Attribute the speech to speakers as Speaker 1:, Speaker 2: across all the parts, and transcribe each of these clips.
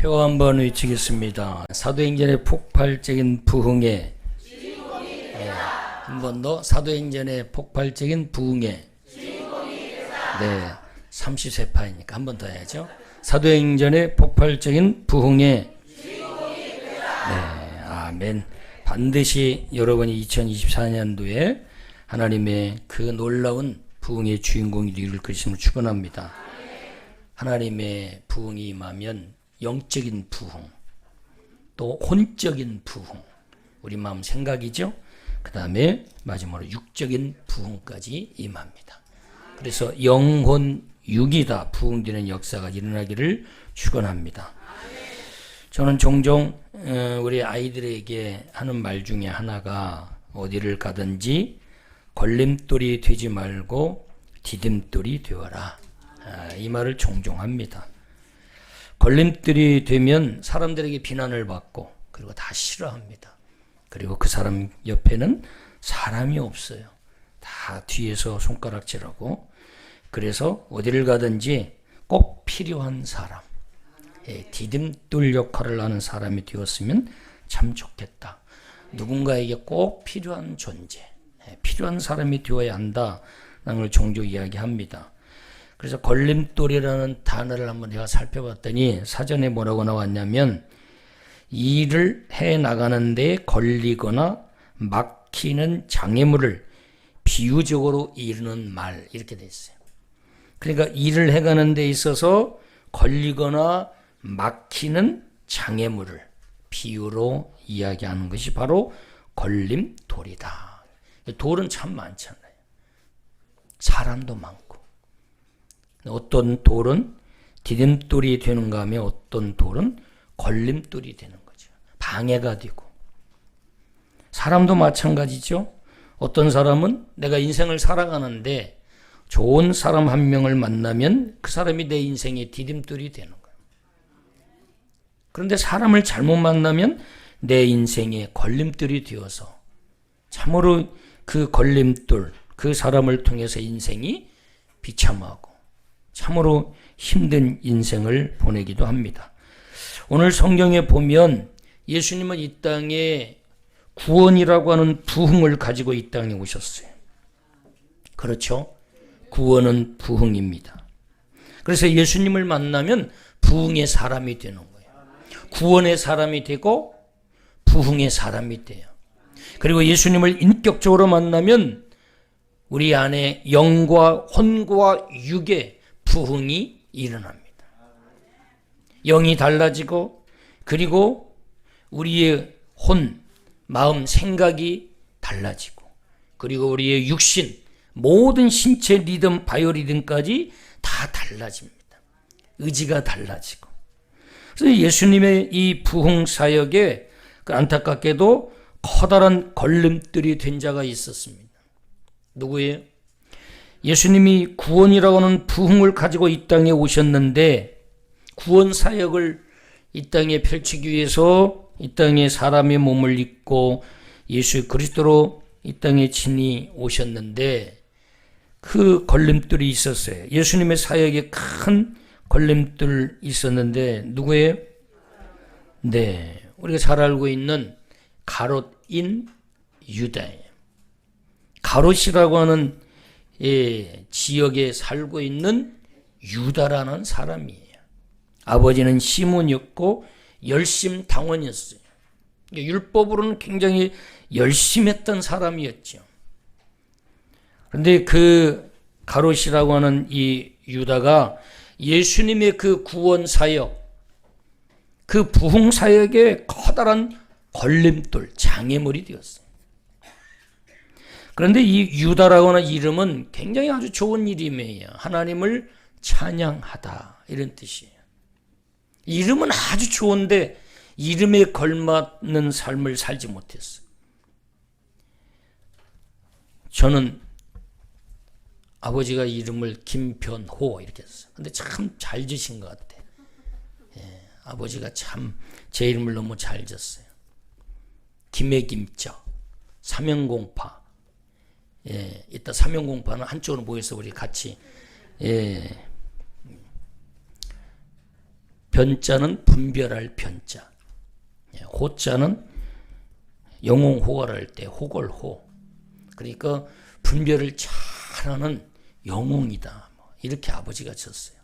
Speaker 1: 표 한번 외치겠습니다. 사도행전의 폭발적인 부흥에 한 번 더 사도행전의 폭발적인 부흥에 30세파이니까 한 번 더 해야죠. 사도행전의 폭발적인 부흥에 아멘. 반드시 여러분이 2024년도에 하나님의 그 놀라운 부흥의 주인공이 되길 그리스도로 축원합니다. 하나님의 부흥이 임하면 영적인 부흥, 또 혼적인 부흥, 우리 마음 생각이죠. 그 다음에 마지막으로 육적인 부흥까지 임합니다. 그래서 영혼 육이 다 부흥되는 역사가 일어나기를 축원합니다. 저는 종종 우리 아이들에게 하는 말 중에 하나가 어디를 가든지 걸림돌이 되지 말고 디딤돌이 되어라. 이 말을 종종 합니다. 걸림돌이 되면 사람들에게 비난을 받고 그리고 다 싫어합니다. 그리고 그 사람 옆에는 사람이 없어요. 다 뒤에서 손가락질하고. 그래서 어디를 가든지 꼭 필요한 사람, 디딤돌 역할을 하는 사람이 되었으면 참 좋겠다. 누군가에게 꼭 필요한 존재, 필요한 사람이 되어야 한다는 걸 종종 이야기합니다. 그래서 걸림돌이라는 단어를 한번 제가 살펴봤더니 사전에 뭐라고 나왔냐면 일을 해 나가는 데 걸리거나 막히는 장애물을 비유적으로 이르는 말, 이렇게 돼 있어요. 그러니까 일을 해가는 데 있어서 걸리거나 막히는 장애물을 비유로 이야기하는 것이 바로 걸림돌이다. 돌은 참 많잖아요. 사람도 많고. 어떤 돌은 디딤돌이 되는가 하면 어떤 돌은 걸림돌이 되는 거죠. 방해가 되고. 사람도 마찬가지죠. 어떤 사람은 내가 인생을 살아가는데 좋은 사람 한 명을 만나면 그 사람이 내 인생의 디딤돌이 되는 거예요. 그런데 사람을 잘못 만나면 내 인생의 걸림돌이 되어서 참으로 그 걸림돌, 그 사람을 통해서 인생이 비참하고 참으로 힘든 인생을 보내기도 합니다. 오늘 성경에 보면 예수님은 이 땅에 구원이라고 하는 부흥을 가지고 이 땅에 오셨어요. 그렇죠? 구원은 부흥입니다. 그래서 예수님을 만나면 부흥의 사람이 되는 거예요. 구원의 사람이 되고 부흥의 사람이 돼요. 그리고 예수님을 인격적으로 만나면 우리 안에 영과 혼과 육의 부흥이 일어납니다. 영이 달라지고 그리고 우리의 혼, 마음, 생각이 달라지고 그리고 우리의 육신, 모든 신체 리듬, 바이오리듬까지 다 달라집니다. 의지가 달라지고. 그래서 예수님의 이 부흥 사역에 안타깝게도 커다란 걸림돌이 된 자가 있었습니다. 누구예요? 예수님이 구원이라고 하는 부흥을 가지고 이 땅에 오셨는데 구원 사역을 이 땅에 펼치기 위해서 이 땅에 사람의 몸을 입고 예수 그리스도로 이 땅에 친히 오셨는데 그 걸림돌이 있었어요. 예수님의 사역에 큰 걸림돌 있었는데 누구예요? 네, 우리가 잘 알고 있는 가롯인 유다예요. 가롯이라고 하는 지역에 살고 있는 유다라는 사람이에요. 아버지는 시몬이었고 열심당원이었어요. 율법으로는 굉장히 열심했던 사람이었죠. 그런데 그 가롯이라고 하는 이 유다가 예수님의 그 구원 사역, 그 부흥 사역에 커다란 걸림돌, 장애물이 되었어요. 그런데 이 유다라고 하는 이름은 굉장히 아주 좋은 이름이에요. 하나님을 찬양하다, 이런 뜻이에요. 이름은 아주 좋은데 이름에 걸맞는 삶을 살지 못했어요. 저는 아버지가 이름을 김변호 이렇게 했어요. 근데 참 잘 지신 것 같아. 아버지가 참 제 이름을 너무 잘 졌어요. 김의 김자, 사명공파. 이따 사명공파는 한쪽으로 모여서 우리 같이 변자는 분별할 변자. 호자는 영홍호화를 할 때 호걸호. 그러니까 분별을 잘하는 영웅이다. 이렇게 아버지가 졌어요.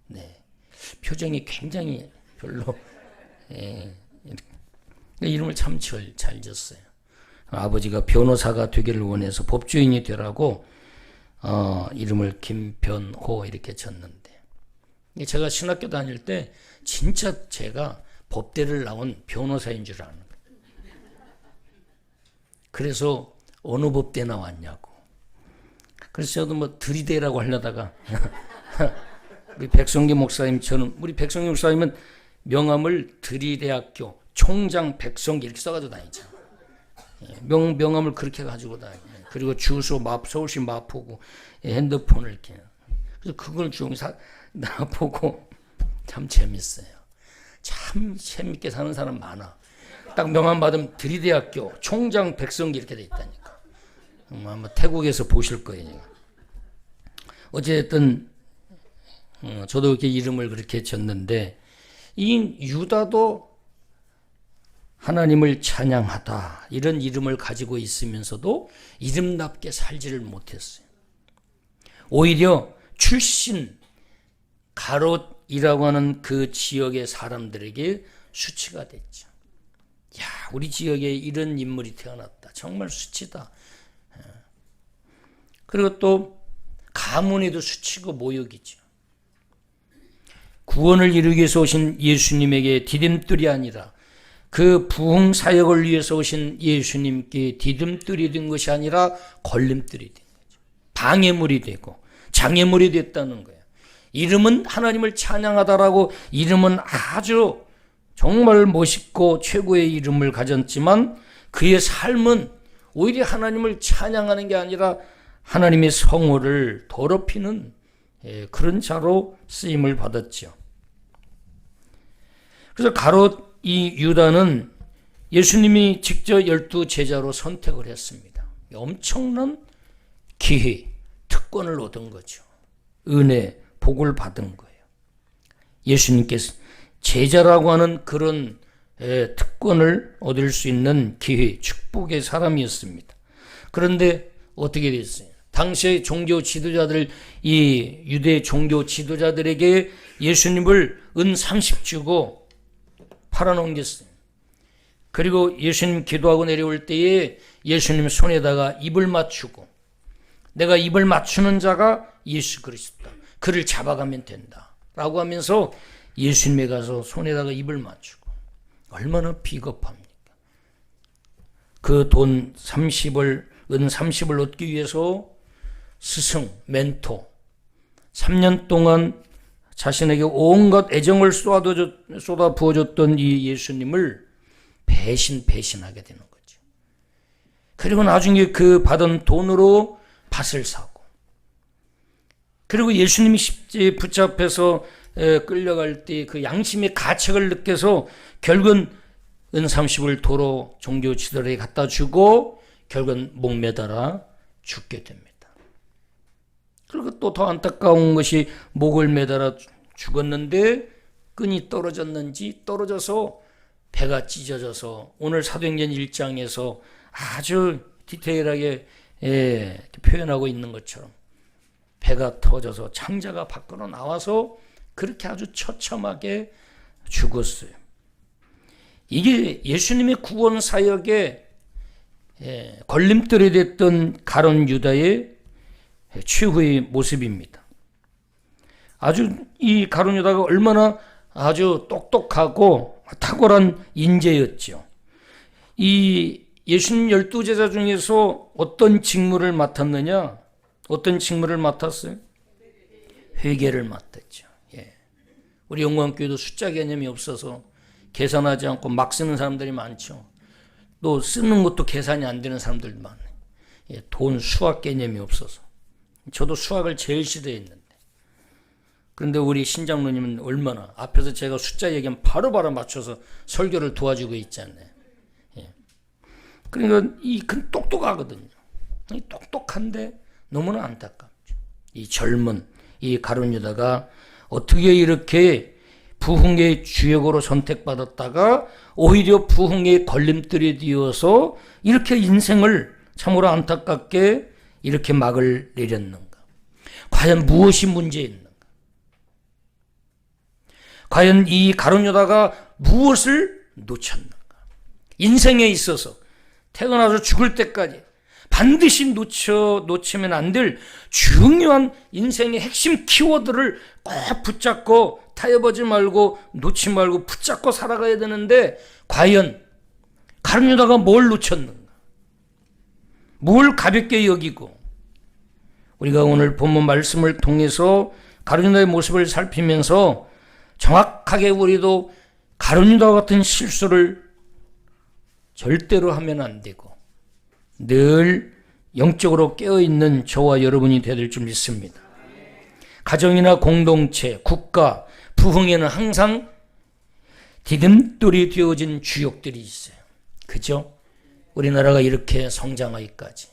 Speaker 1: 네. 표정이 굉장히 별로, 이름을 참 잘 졌어요. 아버지가 변호사가 되기를 원해서 법조인이 되라고, 이름을 김변호 이렇게 졌는데. 제가 신학교 다닐 때 진짜 제가 법대를 나온 변호사인 줄 아는 거예요. 그래서 어느 법대 나왔냐고. 그래서 저도 뭐 들이대라고 하려다가 우리 백성기 목사님처럼, 우리 백성기 목사님은 명함을 들이대학교 총장 백성기 이렇게 써가지고 다니죠. 명함을 그렇게 가지고 다녀요. 그리고 주소 서울시 마포구 핸드폰을 이렇게. 그래서 그걸 좀 나보고 참 재밌어요. 참 재밌게 사는 사람 많아. 딱 명함 받으면 들이대학교 총장 백성기 이렇게 돼 있다니까. 아마 태국에서 보실 거예요. 어쨌든 저도 이렇게 이름을 그렇게 졌는데, 이 유다도 하나님을 찬양하다 이런 이름을 가지고 있으면서도 이름답게 살지를 못했어요. 오히려 출신 가롯이라고 하는 그 지역의 사람들에게 수치가 됐죠. 야, 우리 지역에 이런 인물이 태어났다. 정말 수치다. 그리고 또 가문에도 수치고 모욕이죠. 구원을 이루기 위해서 오신 예수님에게 디딤돌이 아니라 그 부흥 사역을 위해서 오신 예수님께 디딤돌이 된 것이 아니라 걸림돌이 된 거죠. 방해물이 되고 장애물이 됐다는 거예요. 이름은 하나님을 찬양하다라고 이름은 아주 정말 멋있고 최고의 이름을 가졌지만 그의 삶은 오히려 하나님을 찬양하는 게 아니라 하나님의 성호를 더럽히는 그런 자로 쓰임을 받았죠. 그래서 가롯 이 유다는 예수님이 직접 12 제자로 선택을 했습니다. 엄청난 기회, 특권을 얻은 거죠. 은혜, 복을 받은 거예요. 예수님께서 제자라고 하는 그런 특권을 얻을 수 있는 기회, 축복의 사람이었습니다. 그런데 어떻게 됐어요? 당시의 종교 지도자들, 이 유대 종교 지도자들에게 예수님을 은 30 주고 팔아넘겼어요. 그리고 예수님 기도하고 내려올 때에 예수님 손에다가 입을 맞추고, 내가 입을 맞추는 자가 예수 그리스도다. 그를 잡아가면 된다. 라고 하면서 예수님에 가서 손에다가 입을 맞추고. 얼마나 비겁합니까? 그 돈 30을, 은 30을 얻기 위해서 스승, 멘토 3년 동안 자신에게 온갖 애정을 쏟아 부어줬던 이 예수님을 배신하게 되는 거죠. 그리고 나중에 그 받은 돈으로 밭을 사고, 그리고 예수님이 십자가에 붙잡혀서 끌려갈 때 그 양심의 가책을 느껴서 결국은 은 30을 도로 종교 지도자에게 갖다 주고 결국은 목 매달아 죽게 됩니다. 그리고 또 더 안타까운 것이 목을 매달아 죽었는데 끈이 떨어져서 배가 찢어져서 오늘 사도행전 1장에서 아주 디테일하게 표현하고 있는 것처럼 배가 터져서 창자가 밖으로 나와서 그렇게 아주 처참하게 죽었어요. 이게 예수님의 구원 사역에 걸림돌이 됐던 가룟 유다의 최후의 모습입니다. 아주 이 가룟 유다가 얼마나 아주 똑똑하고 탁월한 인재였죠. 이 예수님 12제자 중에서 어떤 직무를 맡았느냐? 어떤 직무를 맡았어요? 회계를 맡았죠. 우리 영광교회도 숫자 개념이 없어서 계산하지 않고 막 쓰는 사람들이 많죠. 또 쓰는 것도 계산이 안 되는 사람들도 많아요. 돈 수학 개념이 없어서. 저도 수학을 제일 싫어했는데. 그런데 우리 신장로님은 얼마나 앞에서 제가 숫자 얘기하면 바로바로 맞춰서 설교를 도와주고 있잖아요. 그러니까 그 똑똑하거든요. 똑똑한데 너무나 안타깝죠. 이 젊은 이 가룟 유다가 어떻게 이렇게 부흥의 주역으로 선택받았다가 오히려 부흥의 걸림돌이 되어서 이렇게 인생을 참으로 안타깝게 이렇게 막을 내렸는가? 과연 무엇이 문제였는가? 과연 이 가룟 유다가 무엇을 놓쳤는가? 인생에 있어서 태어나서 죽을 때까지 반드시 놓치면 안 될 중요한 인생의 핵심 키워드를 꼭 붙잡고 타협하지 말고 놓지 말고 붙잡고 살아가야 되는데 과연 가룟 유다가 뭘 놓쳤는가? 뭘 가볍게 여기고 우리가 오늘 본문 말씀을 통해서 가룟 유다의 모습을 살피면서 정확하게 우리도 가룟 유다 같은 실수를 절대로 하면 안 되고 늘 영적으로 깨어있는 저와 여러분이 되야 될 줄 믿습니다. 가정이나 공동체, 국가, 부흥에는 항상 디딤돌이 되어진 주역들이 있어요. 그죠? 우리나라가 이렇게 성장하기까지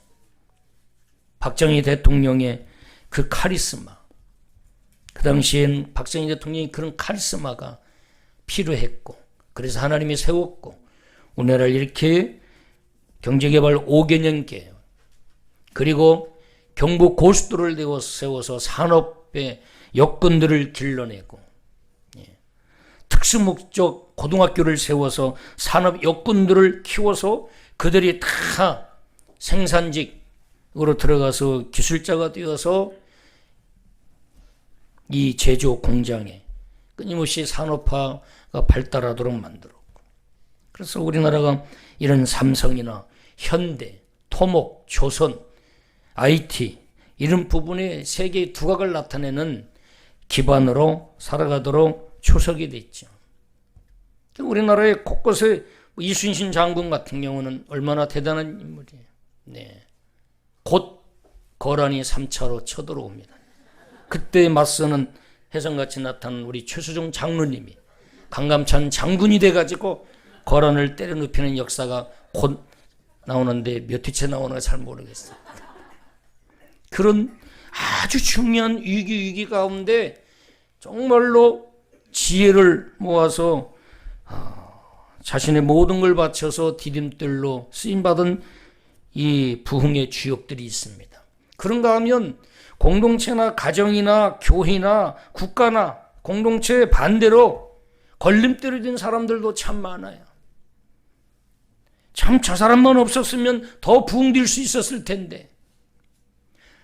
Speaker 1: 박정희 대통령의 그 카리스마, 그 당시엔 박정희 대통령이 그런 카리스마가 필요했고 그래서 하나님이 세웠고 우리나라를 이렇게 경제개발 5개년계 그리고 경부 고속도로를 세워서 산업의 여건들을 길러내고 특수목적 고등학교를 세워서 산업 여건들을 키워서 그들이 다 생산직으로 들어가서 기술자가 되어서 이 제조 공장에 끊임없이 산업화가 발달하도록 만들었고 그래서 우리나라가 이런 삼성이나 현대, 토목, 조선, IT 이런 부분에 세계의 두각을 나타내는 기반으로 살아가도록 초석이 됐죠. 우리나라의 곳곳에 이순신 장군 같은 경우는 얼마나 대단한 인물이에요. 네. 곧 거란이 3차로 쳐들어옵니다. 그때 맞서는 혜성같이 나타난 우리 최수종 장로님이 강감찬 장군이 돼가지고 거란을 때려 눕히는 역사가 곧 나오는데 몇 회째 나오는가 잘 모르겠어요. 그런 아주 중요한 위기 가운데 정말로 지혜를 모아서 자신의 모든 걸 바쳐서 디딤돌로 쓰임받은 이 부흥의 주역들이 있습니다. 그런가 하면 공동체나 가정이나 교회나 국가나 공동체의 반대로 걸림돌이 된 사람들도 참 많아요. 참 저 사람만 없었으면 더 부흥될 수 있었을 텐데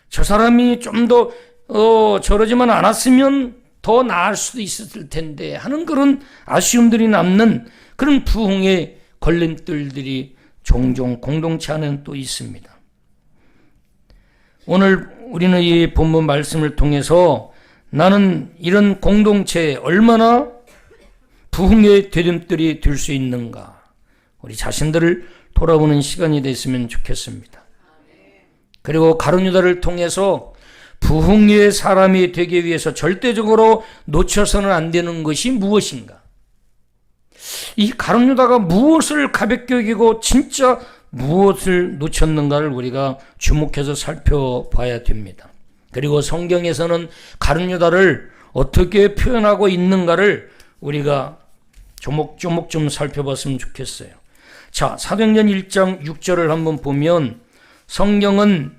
Speaker 1: 저 사람이 좀 더 저러지만 않았으면 더 나을 수도 있었을 텐데 하는 그런 아쉬움들이 남는 그런 부흥의 걸림돌들이 종종 공동체 안에는 또 있습니다. 오늘 우리는 이 본문 말씀을 통해서 나는 이런 공동체에 얼마나 부흥의 디딤돌이 될 수 있는가 우리 자신들을 돌아보는 시간이 됐으면 좋겠습니다. 그리고 가룟 유다를 통해서 부흥의 사람이 되기 위해서 절대적으로 놓쳐서는 안 되는 것이 무엇인가? 이 가룟 유다가 무엇을 가볍게 여기고 진짜 무엇을 놓쳤는가를 우리가 주목해서 살펴봐야 됩니다. 그리고 성경에서는 가룟 유다를 어떻게 표현하고 있는가를 우리가 조목조목 좀 살펴봤으면 좋겠어요. 자, 사도행전 1장 6절을 한번 보면 성경은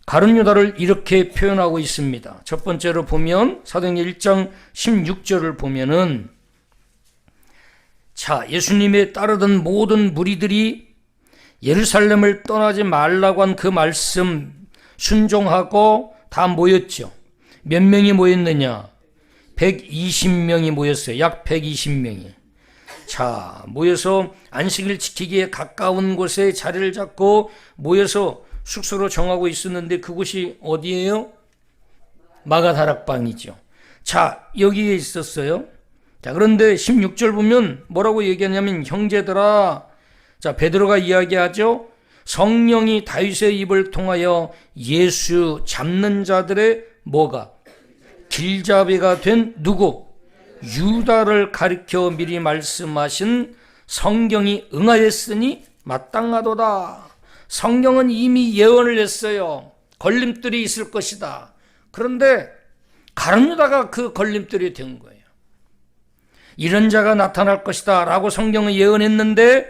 Speaker 1: 가룟 유다를 이렇게 표현하고 있습니다. 첫 번째로 보면 사도행전 1장 16절을 보면은 자, 예수님의 따르던 모든 무리들이 예루살렘을 떠나지 말라고 한 그 말씀 순종하고 다 모였죠. 몇 명이 모였느냐? 120명이 모였어요. 약 120명이. 자, 모여서 안식일 지키기에 가까운 곳에 자리를 잡고 모여서 숙소로 정하고 있었는데 그곳이 어디예요? 마가다락방이죠. 자, 여기에 있었어요. 자, 그런데 16절 보면 뭐라고 얘기하냐면 형제들아, 자, 베드로가 이야기하죠. 성령이 다윗의 입을 통하여 예수 잡는 자들의 뭐가? 길잡이가 된 누구? 유다를 가리켜 미리 말씀하신 성경이 응하였으니 마땅하도다. 성경은 이미 예언을 했어요. 걸림돌이 있을 것이다. 그런데 가룟 유다가 그 걸림돌이 된 거예요. 이런 자가 나타날 것이다 라고 성경은 예언했는데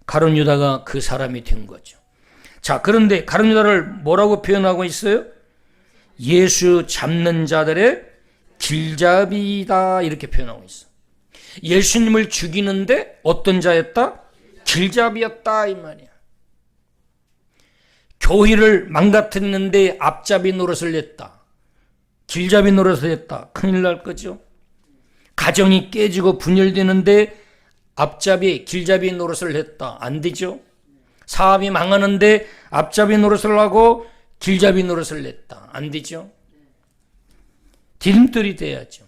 Speaker 1: 가룟 유다가 그 사람이 된 거죠. 자, 그런데 가룟 유다를 뭐라고 표현하고 있어요? 예수 잡는 자들의 길잡이다 이렇게 표현하고 있어. 예수님을 죽이는데 어떤 자였다? 길잡이였다 이 말이야. 교회를 망가뜨리는데 앞잡이 노릇을 했다. 길잡이 노릇을 했다. 큰일 날 거죠. 가정이 깨지고 분열되는데 앞잡이, 길잡이 노릇을 했다. 안 되죠. 사업이 망하는데 앞잡이 노릇을 하고 길잡이 노릇을 했다. 안 되죠. 디딤돌이 돼야죠.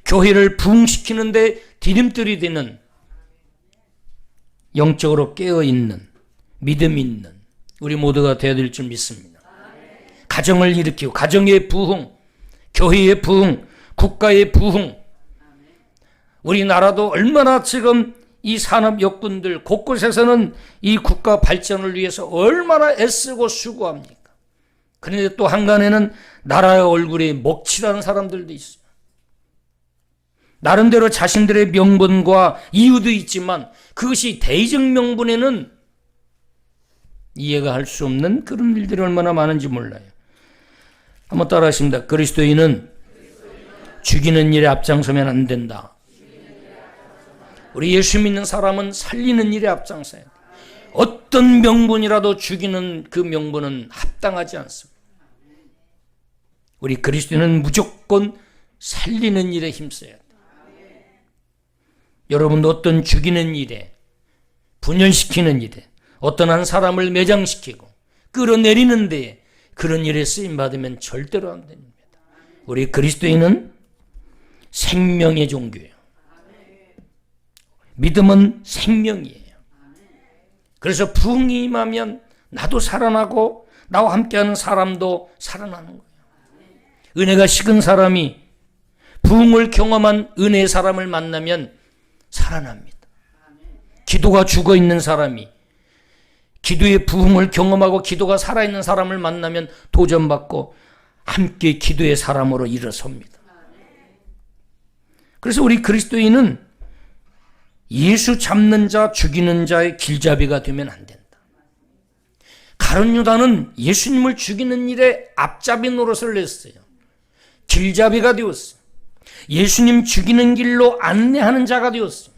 Speaker 1: 교회를 부흥시키는데 디딤돌이 되는, 영적으로 깨어있는, 믿음 있는 우리 모두가 되어야 될 줄 믿습니다. 가정을 일으키고 가정의 부흥, 교회의 부흥, 국가의 부흥. 우리나라도 얼마나 지금 이 산업 여건들 곳곳에서는 이 국가 발전을 위해서 얼마나 애쓰고 수고합니까? 그런데 또 한간에는 나라의 얼굴에 먹칠하는 사람들도 있어요. 나름대로 자신들의 명분과 이유도 있지만 그것이 대의적 명분에는 이해가 할 수 없는 그런 일들이 얼마나 많은지 몰라요. 한번 따라 하십니다. 그리스도인은 죽이는 일에 앞장서면 안 된다. 우리 예수 믿는 사람은 살리는 일에 앞장서야 돼. 어떤 명분이라도 죽이는 그 명분은 합당하지 않습니다. 우리 그리스도인은 무조건 살리는 일에 힘써야 돼. 여러분도 어떤 죽이는 일에, 분열시키는 일에, 어떤 한 사람을 매장시키고 끌어내리는 데에 그런 일에 쓰임받으면 절대로 안 됩니다. 우리 그리스도인은 생명의 종교예요. 믿음은 생명이에요. 그래서 부흥이 임하면 나도 살아나고 나와 함께하는 사람도 살아나는 거예요. 은혜가 식은 사람이 부흥을 경험한 은혜의 사람을 만나면 살아납니다. 기도가 죽어있는 사람이 기도의 부흥을 경험하고 기도가 살아있는 사람을 만나면 도전받고 함께 기도의 사람으로 일어섭니다. 그래서 우리 그리스도인은 예수 잡는 자, 죽이는 자의 길잡이가 되면 안 된다. 가룟 유다는 예수님을 죽이는 일에 앞잡이 노릇을 냈어요. 길잡이가 되었어요. 예수님 죽이는 길로 안내하는 자가 되었어요.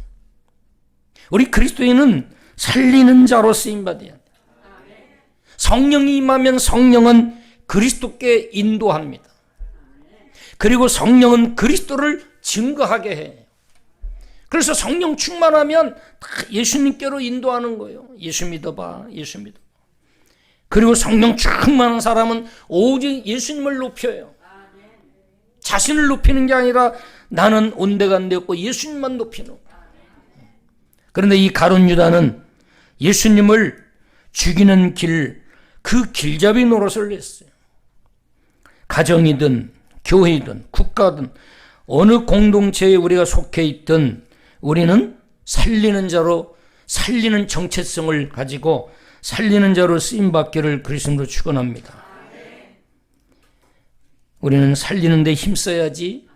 Speaker 1: 우리 그리스도인은 살리는 자로 쓰임받아야 돼요. 성령이 임하면 성령은 그리스도께 인도합니다. 그리고 성령은 그리스도를 증거하게 해요. 그래서 성령 충만하면 다 예수님께로 인도하는 거예요. 예수 믿어봐, 예수 믿어봐. 그리고 성령 충만한 사람은 오직 예수님을 높여요. 자신을 높이는 게 아니라 나는 온데간데 없고 예수님만 높이는 거예요. 그런데 이 가룟 유다는 예수님을 죽이는 길, 그 길잡이 노릇을 했어요. 가정이든 교회든 국가든 어느 공동체에 우리가 속해 있든 우리는 살리는 자로, 살리는 정체성을 가지고 살리는 자로 쓰임받기를 그리스도로 축원합니다. 우리는 살리는 데 힘써야지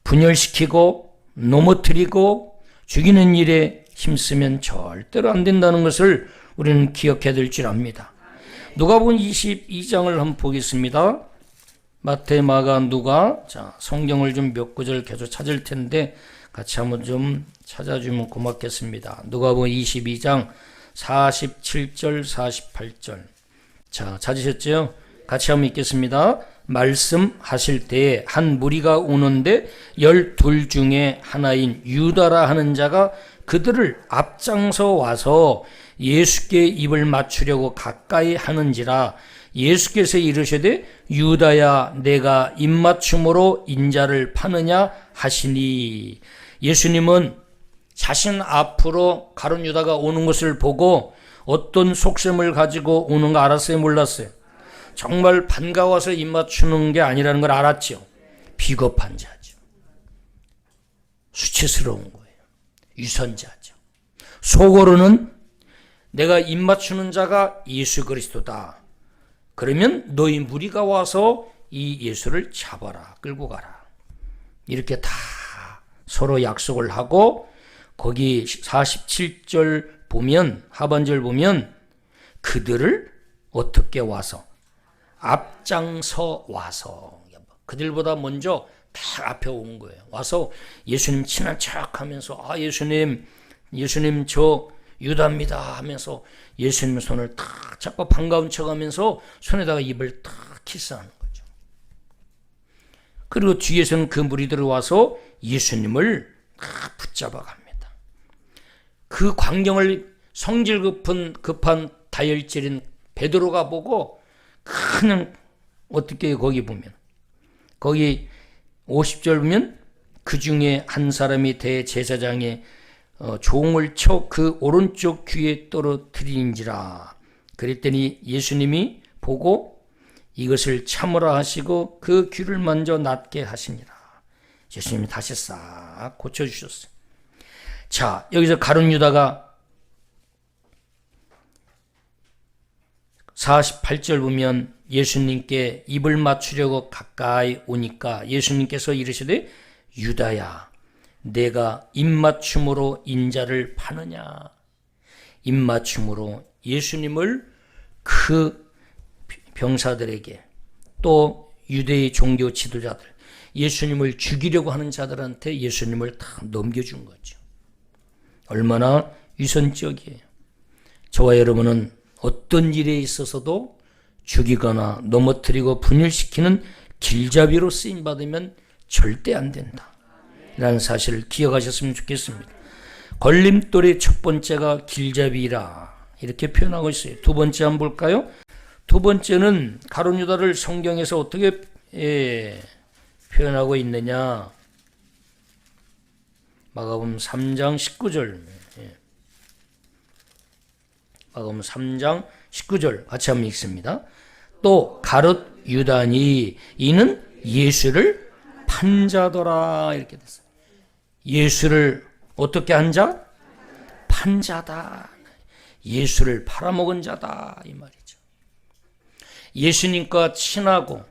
Speaker 1: 분열시키고 넘어뜨리고 죽이는 일에 힘쓰면 절대로 안 된다는 것을 우리는 기억해야 될 줄 압니다. 누가복음 22장을 한번 보겠습니다. 마태, 마가, 누가. 자, 성경을 좀 몇 구절 계속 찾을 텐데 같이 한번 좀 찾아주면 고맙겠습니다. 누가복음 22장 47절, 48절. 자, 찾으셨죠? 같이 한번 읽겠습니다. 말씀하실 때에 한 무리가 오는데 12 중에 하나인 유다라 하는 자가 그들을 앞장서 와서 예수께 입을 맞추려고 가까이 하는지라 예수께서 이르시되 유다야 내가 입맞춤으로 인자를 파느냐 하시니. 예수님은 자신 앞으로 가룟 유다가 오는 것을 보고 어떤 속셈을 가지고 오는 거 알았어요, 몰랐어요? 정말 반가워서 입맞추는 게 아니라는 걸 알았죠. 비겁한 자죠. 수치스러운 거예요. 유선자죠. 속으로는 내가 입맞추는 자가 예수 그리스도다. 그러면 너희 무리가 와서 이 예수를 잡아라, 끌고 가라. 이렇게 다 서로 약속을 하고 거기 47절 보면 하반절 보면 그들을 어떻게 와서 앞장서 와서 그들보다 먼저 다 앞에 온 거예요. 와서 예수님 친한 척하면서 예수님 저 유다입니다 하면서 예수님 손을 탁 잡고 반가운 척하면서 손에다가 입을 탁 키스하는 거죠. 그리고 뒤에서는 그 무리들이 와서 예수님을 탁 붙잡아 갑니다. 그 광경을 성질 급한 다혈질인 베드로가 보고 그냥 어떻게 거기 보면 거기 50절 보면 그 중에 한 사람이 대제사장의 종을 쳐 그 오른쪽 귀에 떨어뜨린지라. 그랬더니 예수님이 보고 이것을 참으라 하시고 그 귀를 만져 낫게 하시니라. 예수님이 다시 싹 고쳐주셨어요. 자, 여기서 가룟 유다가 48절 보면 예수님께 입을 맞추려고 가까이 오니까 예수님께서 이르시되 유다야 내가 입맞춤으로 인자를 파느냐. 입맞춤으로 예수님을 그 병사들에게 또 유대의 종교 지도자들 예수님을 죽이려고 하는 자들한테 예수님을 다 넘겨준 거죠. 얼마나 위선적이에요. 저와 여러분은 어떤 일에 있어서도 죽이거나 넘어뜨리고 분열시키는 길잡이로 쓰임받으면 절대 안 된다 라는 사실을 기억하셨으면 좋겠습니다. 걸림돌의 첫 번째가 길잡이라 이렇게 표현하고 있어요. 두 번째 한번 볼까요? 두 번째는 가룟 유다를 성경에서 어떻게 표현하고 있느냐. 마가복음 3장 19절 마가복음 3장 19절 같이 한번 읽습니다. 또 가룟 유다니 이는 예수를 판 자더라 이렇게 됐어요. 예수를 어떻게 한 자? 판 자다. 예수를 팔아먹은 자다 이 말이죠. 예수님과 친하고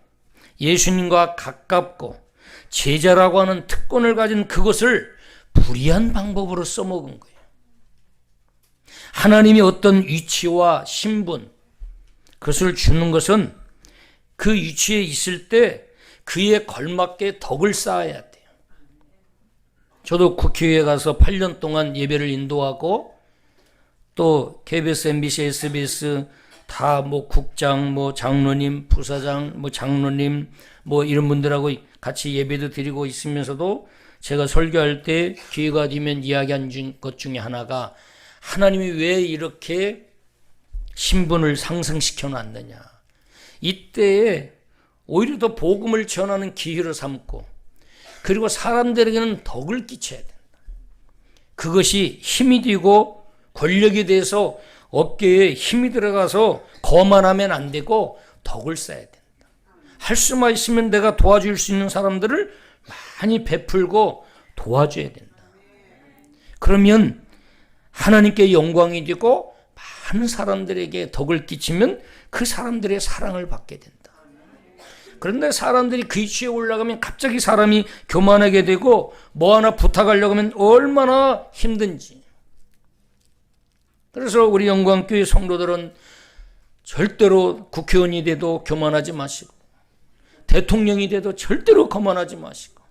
Speaker 1: 예수님과 가깝고 제자라고 하는 특권을 가진 그것을 불의한 방법으로 써먹은 거예요. 하나님이 어떤 위치와 신분 그것을 주는 것은 그 위치에 있을 때 그에 걸맞게 덕을 쌓아야 돼요. 저도 국회에 가서 8년 동안 예배를 인도하고 또 KBS, MBC, SBS 다 국장, 장로님, 부사장, 장로님 이런 분들하고 같이 예배도 드리고 있으면서도 제가 설교할 때 기회가 되면 이야기한 것 중에 하나가 하나님이 왜 이렇게 신분을 상승시켜 놨느냐. 이때에 오히려 더 복음을 전하는 기회로 삼고 그리고 사람들에게는 덕을 끼쳐야 된다. 그것이 힘이 되고 권력이 돼서 어깨에 힘이 들어가서 거만하면 안 되고 덕을 쌓아야 된다. 할 수만 있으면 내가 도와줄 수 있는 사람들을 많이 베풀고 도와줘야 된다. 그러면 하나님께 영광이 되고 많은 사람들에게 덕을 끼치면 그 사람들의 사랑을 받게 된다. 그런데 사람들이 그 위치에 올라가면 갑자기 사람이 교만하게 되고 뭐 하나 부탁하려고 하면 얼마나 힘든지. 그래서 우리 영광교회 성도들은 절대로 국회의원이 돼도 교만하지 마시고 대통령이 돼도 절대로 거만하지 마시고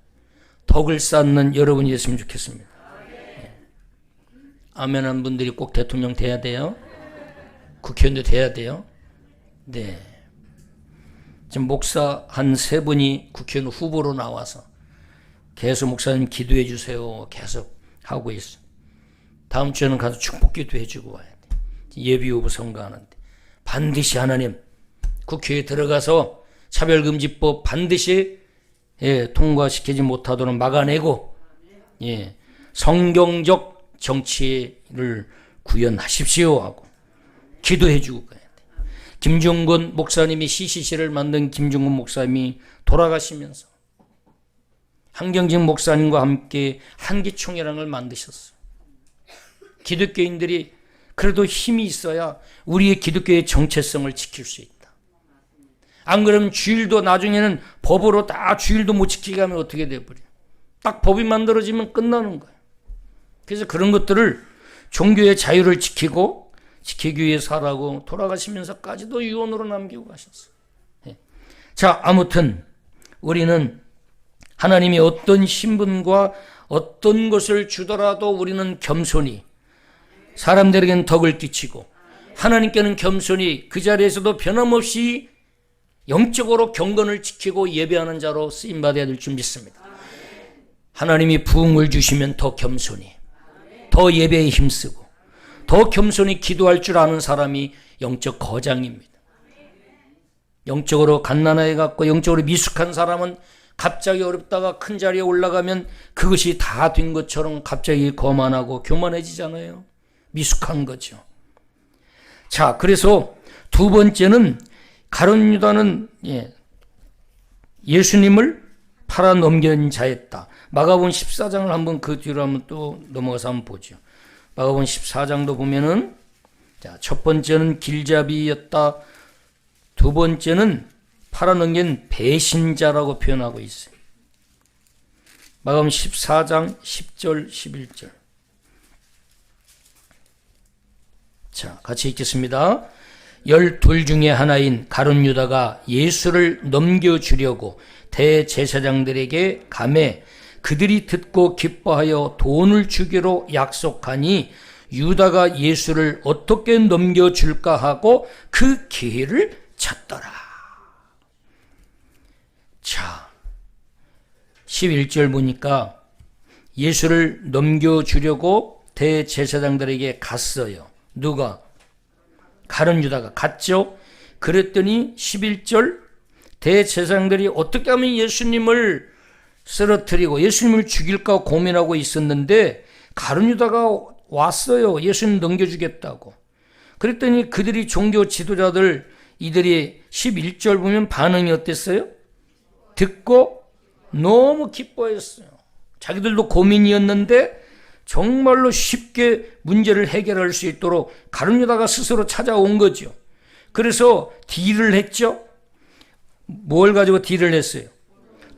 Speaker 1: 덕을 쌓는 여러분이 됐으면 좋겠습니다. 아멘 한 분들이 꼭 대통령 돼야 돼요? 국회의원도 돼야 돼요? 네. 지금 목사 한 3분이 국회의원 후보로 나와서 계속 목사님 기도해 주세요 계속 하고 있어. 다음 주에는 가서 축복기도 해주고 와야 돼. 예비후보 선거하는데 반드시 하나님 국회에 들어가서 차별금지법 반드시 통과시키지 못하도록 막아내고 성경적 정치를 구현하십시오 하고 기도해주고 가야 돼. 김중근 목사님이 CCC를 만든 김중근 목사님이 돌아가시면서 한경직 목사님과 함께 한기총이라는 걸 만드셨어요. 기독교인들이 그래도 힘이 있어야 우리의 기독교의 정체성을 지킬 수 있다. 안 그러면 주일도 나중에는 법으로 다 주일도 못 지키게 하면 어떻게 돼버려. 딱 법이 만들어지면 끝나는 거예요. 그래서 그런 것들을 종교의 자유를 지키기 위해서 하라고 돌아가시면서까지도 유언으로 남기고 가셨어요. 자, 아무튼 우리는 하나님이 어떤 신분과 어떤 것을 주더라도 우리는 겸손히, 사람들에게는 덕을 끼치고 하나님께는 겸손히 그 자리에서도 변함없이 영적으로 경건을 지키고 예배하는 자로 쓰임받아야 될 줄 믿습니다. 하나님이 부흥을 주시면 더 겸손히, 더 예배에 힘쓰고 더 겸손히 기도할 줄 아는 사람이 영적 거장입니다. 영적으로 갓난아이 같고 영적으로 미숙한 사람은 갑자기 어렵다가 큰 자리에 올라가면 그것이 다 된 것처럼 갑자기 거만하고 교만해지잖아요. 미숙한 거죠. 자, 그래서 두 번째는 가룟 유다는 예수님을 팔아 넘긴 자였다. 마가복음 14장을 한번 그 뒤로 한번 또 넘어가서 한번 보죠. 마가복음 14장도 보면은, 자, 첫 번째는 길잡이였다. 두 번째는 팔아넘긴 배신자라고 표현하고 있어요. 마가복음 14장 10절 11절. 자, 같이 읽겠습니다. 12 중에 하나인 가룟 유다가 예수를 넘겨주려고 대제사장들에게 가매 그들이 듣고 기뻐하여 돈을 주기로 약속하니 유다가 예수를 어떻게 넘겨줄까 하고 그 기회를 찾더라. 자, 11절 보니까 예수를 넘겨주려고 대제사장들에게 갔어요. 누가? 가룟 유다가 갔죠. 그랬더니 11절 대제사장들이 어떻게 하면 예수님을 쓰러뜨리고 예수님을 죽일까 고민하고 있었는데 가룟 유다가 왔어요. 예수님 넘겨주겠다고. 그랬더니 그들이 종교 지도자들 이들이 11절 보면 반응이 어땠어요? 듣고 너무 기뻐했어요. 자기들도 고민이었는데 정말로 쉽게 문제를 해결할 수 있도록 가룟 유다가 스스로 찾아온 거죠. 그래서 딜을 했죠. 뭘 가지고 딜을 했어요?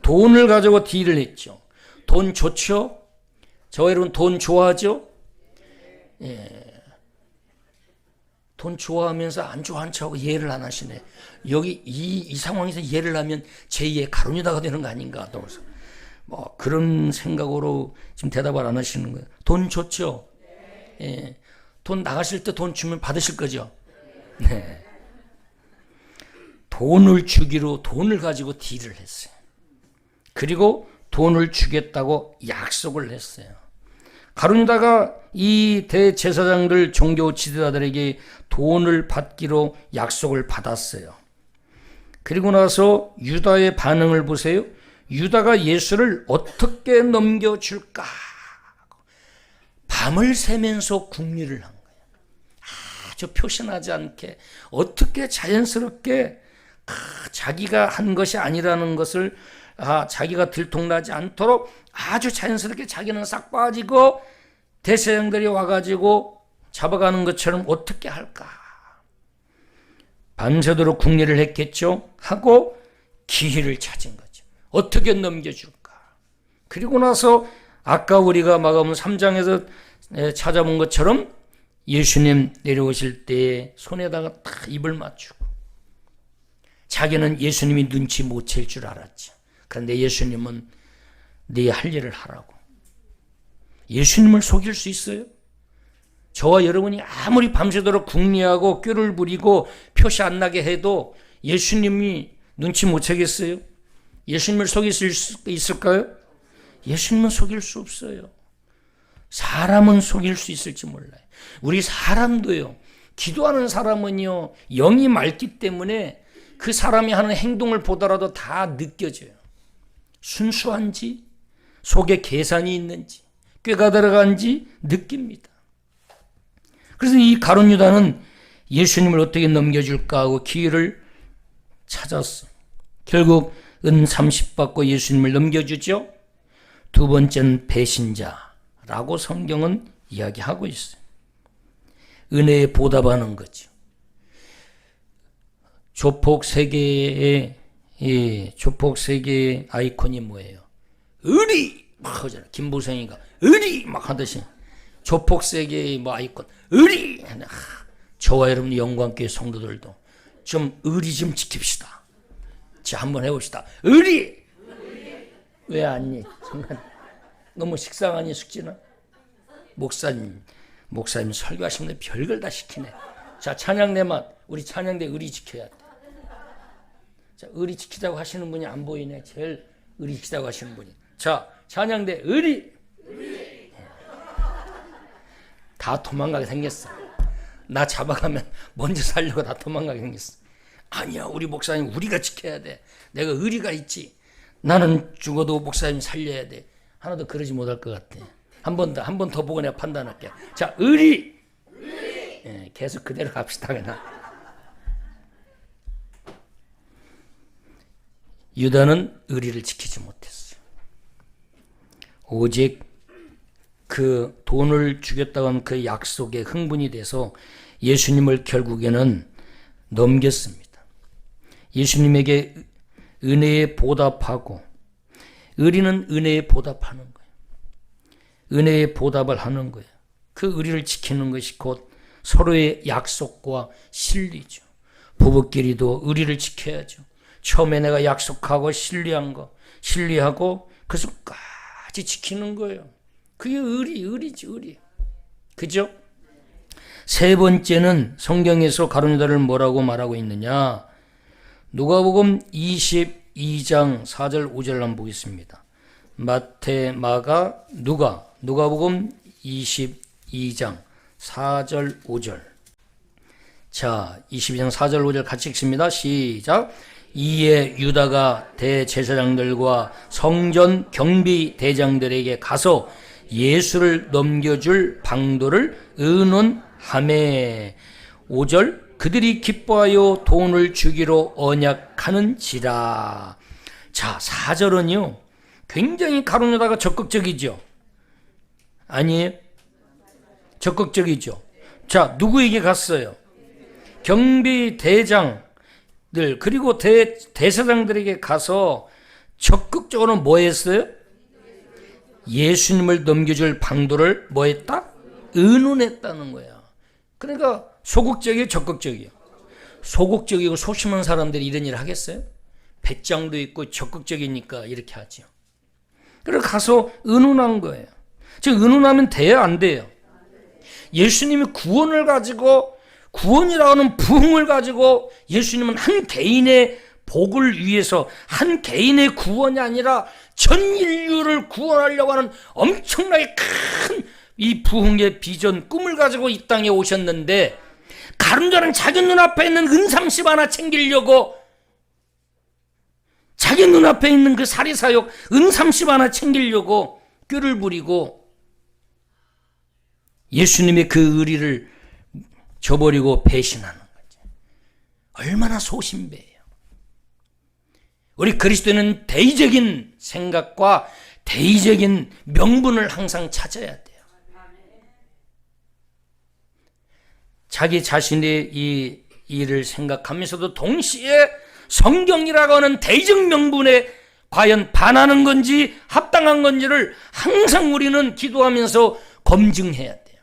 Speaker 1: 돈을 가지고 딜을 했죠. 돈 좋죠? 저 여러분 돈 좋아하죠? 예. 돈 좋아하면서 안 좋아하는 척하고 이해를 안 하시네. 여기 이 상황에서 이해를 하면 제2의 가룟 유다가 되는 거 아닌가? 그래서 뭐 그런 생각으로 지금 대답을 안 하시는 거예요. 돈 좋죠? 예. 돈 나가실 때 돈 주면 받으실 거죠? 네. 돈을 주기로 돈을 가지고 딜을 했어요. 그리고 돈을 주겠다고 약속을 했어요. 가룟 유다가 이 대제사장들 종교 지도자들에게 돈을 받기로 약속을 받았어요. 그리고 나서 유다의 반응을 보세요. 유다가 예수를 어떻게 넘겨줄까? 밤을 새면서 궁리를 한 거예요. 아주 표신하지 않게 어떻게 자연스럽게 자기가 한 것이 아니라는 것을 자기가 들통나지 않도록 아주 자연스럽게 자기는 싹 빠지고 대제사장들이 와가지고 잡아가는 것처럼 어떻게 할까? 밤새도록 궁리를 했겠죠. 하고 기회를 찾은 거죠. 어떻게 넘겨줄까? 그리고 나서 아까 우리가 마가복음 3장에서 찾아본 것처럼 예수님 내려오실 때 손에다가 딱 입을 맞추고 자기는 예수님이 눈치 못 챌 줄 알았죠. 그런데 예수님은 네 할 일을 하라고. 예수님을 속일 수 있어요? 저와 여러분이 아무리 밤새도록 궁리하고 꾀를 부리고 표시 안 나게 해도 예수님이 눈치 못 채겠어요? 예수님을 속일 수 있을까요? 예수님은 속일 수 없어요. 사람은 속일 수 있을지 몰라요. 우리 사람도요. 기도하는 사람은요. 영이 맑기 때문에 그 사람이 하는 행동을 보더라도 다 느껴져요. 순수한지 속에 계산이 있는지 꾀가 들어간지 느낍니다. 그래서 이 가룟 유다는 예수님을 어떻게 넘겨줄까 하고 기회를 찾았어. 결국 은 30 받고 예수님을 넘겨주죠. 두 번째는 배신자라고 성경은 이야기하고 있어요. 은혜에 보답하는 거죠. 조폭 세계의 아이콘이 뭐예요? 의리! 막 하잖아. 김보성이가 의리 막 하듯이 조폭세계의 뭐 아이콘 의리. 저와 여러분 영광교회 성도들도 좀 의리 좀 지킵시다. 자, 한번 해봅시다. 의리. 왜 아니? 정말 너무 식상하니 숙지나? 목사님 설교하시면 별걸 다 시키네. 자, 찬양대만 우리 찬양대 의리 지켜야 돼. 자, 의리 지키자고 하시는 분이 안 보이네. 제일 의리 지키자고 하시는 분이. 자, 찬양대 의리. 다 도망가게 생겼어. 나 잡아가면 먼저 살려고 다 도망가게 생겼어. 아니야, 우리 목사님 우리가 지켜야 돼. 내가 의리가 있지. 나는 죽어도 목사님 살려야 돼. 하나도 그러지 못할 것 같아. 한 번 더 보고 내가 판단할게. 자, 의리. 예, 계속 그대로 갑시다. 그냥. 유다는 의리를 지키지 못했어요. 오직 그 돈을 주겠다고 한 그 약속에 흥분이 돼서 예수님을 결국에는 넘겼습니다. 예수님에게 은혜에 보답하고, 의리는 은혜에 보답하는 거예요. 은혜에 보답을 하는 거예요. 그 의리를 지키는 것이 곧 서로의 약속과 신리죠. 부부끼리도 의리를 지켜야죠. 처음에 내가 약속하고 신리하고 그 순간까지 지키는 거예요. 그게 의리지, 의리. 그죠? 세 번째는 성경에서 가룟 유다를 뭐라고 말하고 있느냐? 누가복음 22장 4절 5절 한번 보겠습니다. 마태, 마가, 누가복음 22장 4절 5절. 자, 22장 4절 5절 같이 읽습니다. 시작. 이에 유다가 대제사장들과 성전 경비 대장들에게 가서 예수를 넘겨줄 방도를 의논하매. 5절. 그들이 기뻐하여 돈을 주기로 언약하는지라. 자, 4절은요 굉장히 가룟 유다가 적극적이죠. 아니에요? 적극적이죠. 자, 누구에게 갔어요? 경비 대장들 그리고 대사장들에게 가서 적극적으로 뭐 했어요? 예수님을 넘겨줄 방도를 뭐 했다? 의논했다는 거야. 그러니까 소극적이에요, 적극적이에요? 소극적이고 소심한 사람들이 이런 일을 하겠어요? 배짱도 있고 적극적이니까 이렇게 하죠. 그래서 가서 의논한 거예요. 즉 의논하면 돼요, 안 돼요? 예수님이 구원을 가지고, 구원이라고 하는 부흥을 가지고 예수님은 한 개인의 복을 위해서, 한 개인의 구원이 아니라 전 인류를 구원하려고 하는 엄청나게 큰 이 부흥의 비전, 꿈을 가지고 이 땅에 오셨는데, 가룟 유다는 자기 눈앞에 있는 은삼십 하나 챙기려고, 자기 눈앞에 있는 그 사리사욕 은삼십 하나 챙기려고 꾀를 부리고 예수님의 그 의리를 저버리고 배신하는 거죠. 얼마나 소신배예요. 우리 그리스도인은 대의적인 생각과 대의적인 명분을 항상 찾아야 돼요. 자기 자신의 이 일을 생각하면서도 동시에 성경이라고 하는 대의적 명분에 과연 반하는 건지 합당한 건지를 항상 우리는 기도하면서 검증해야 돼요.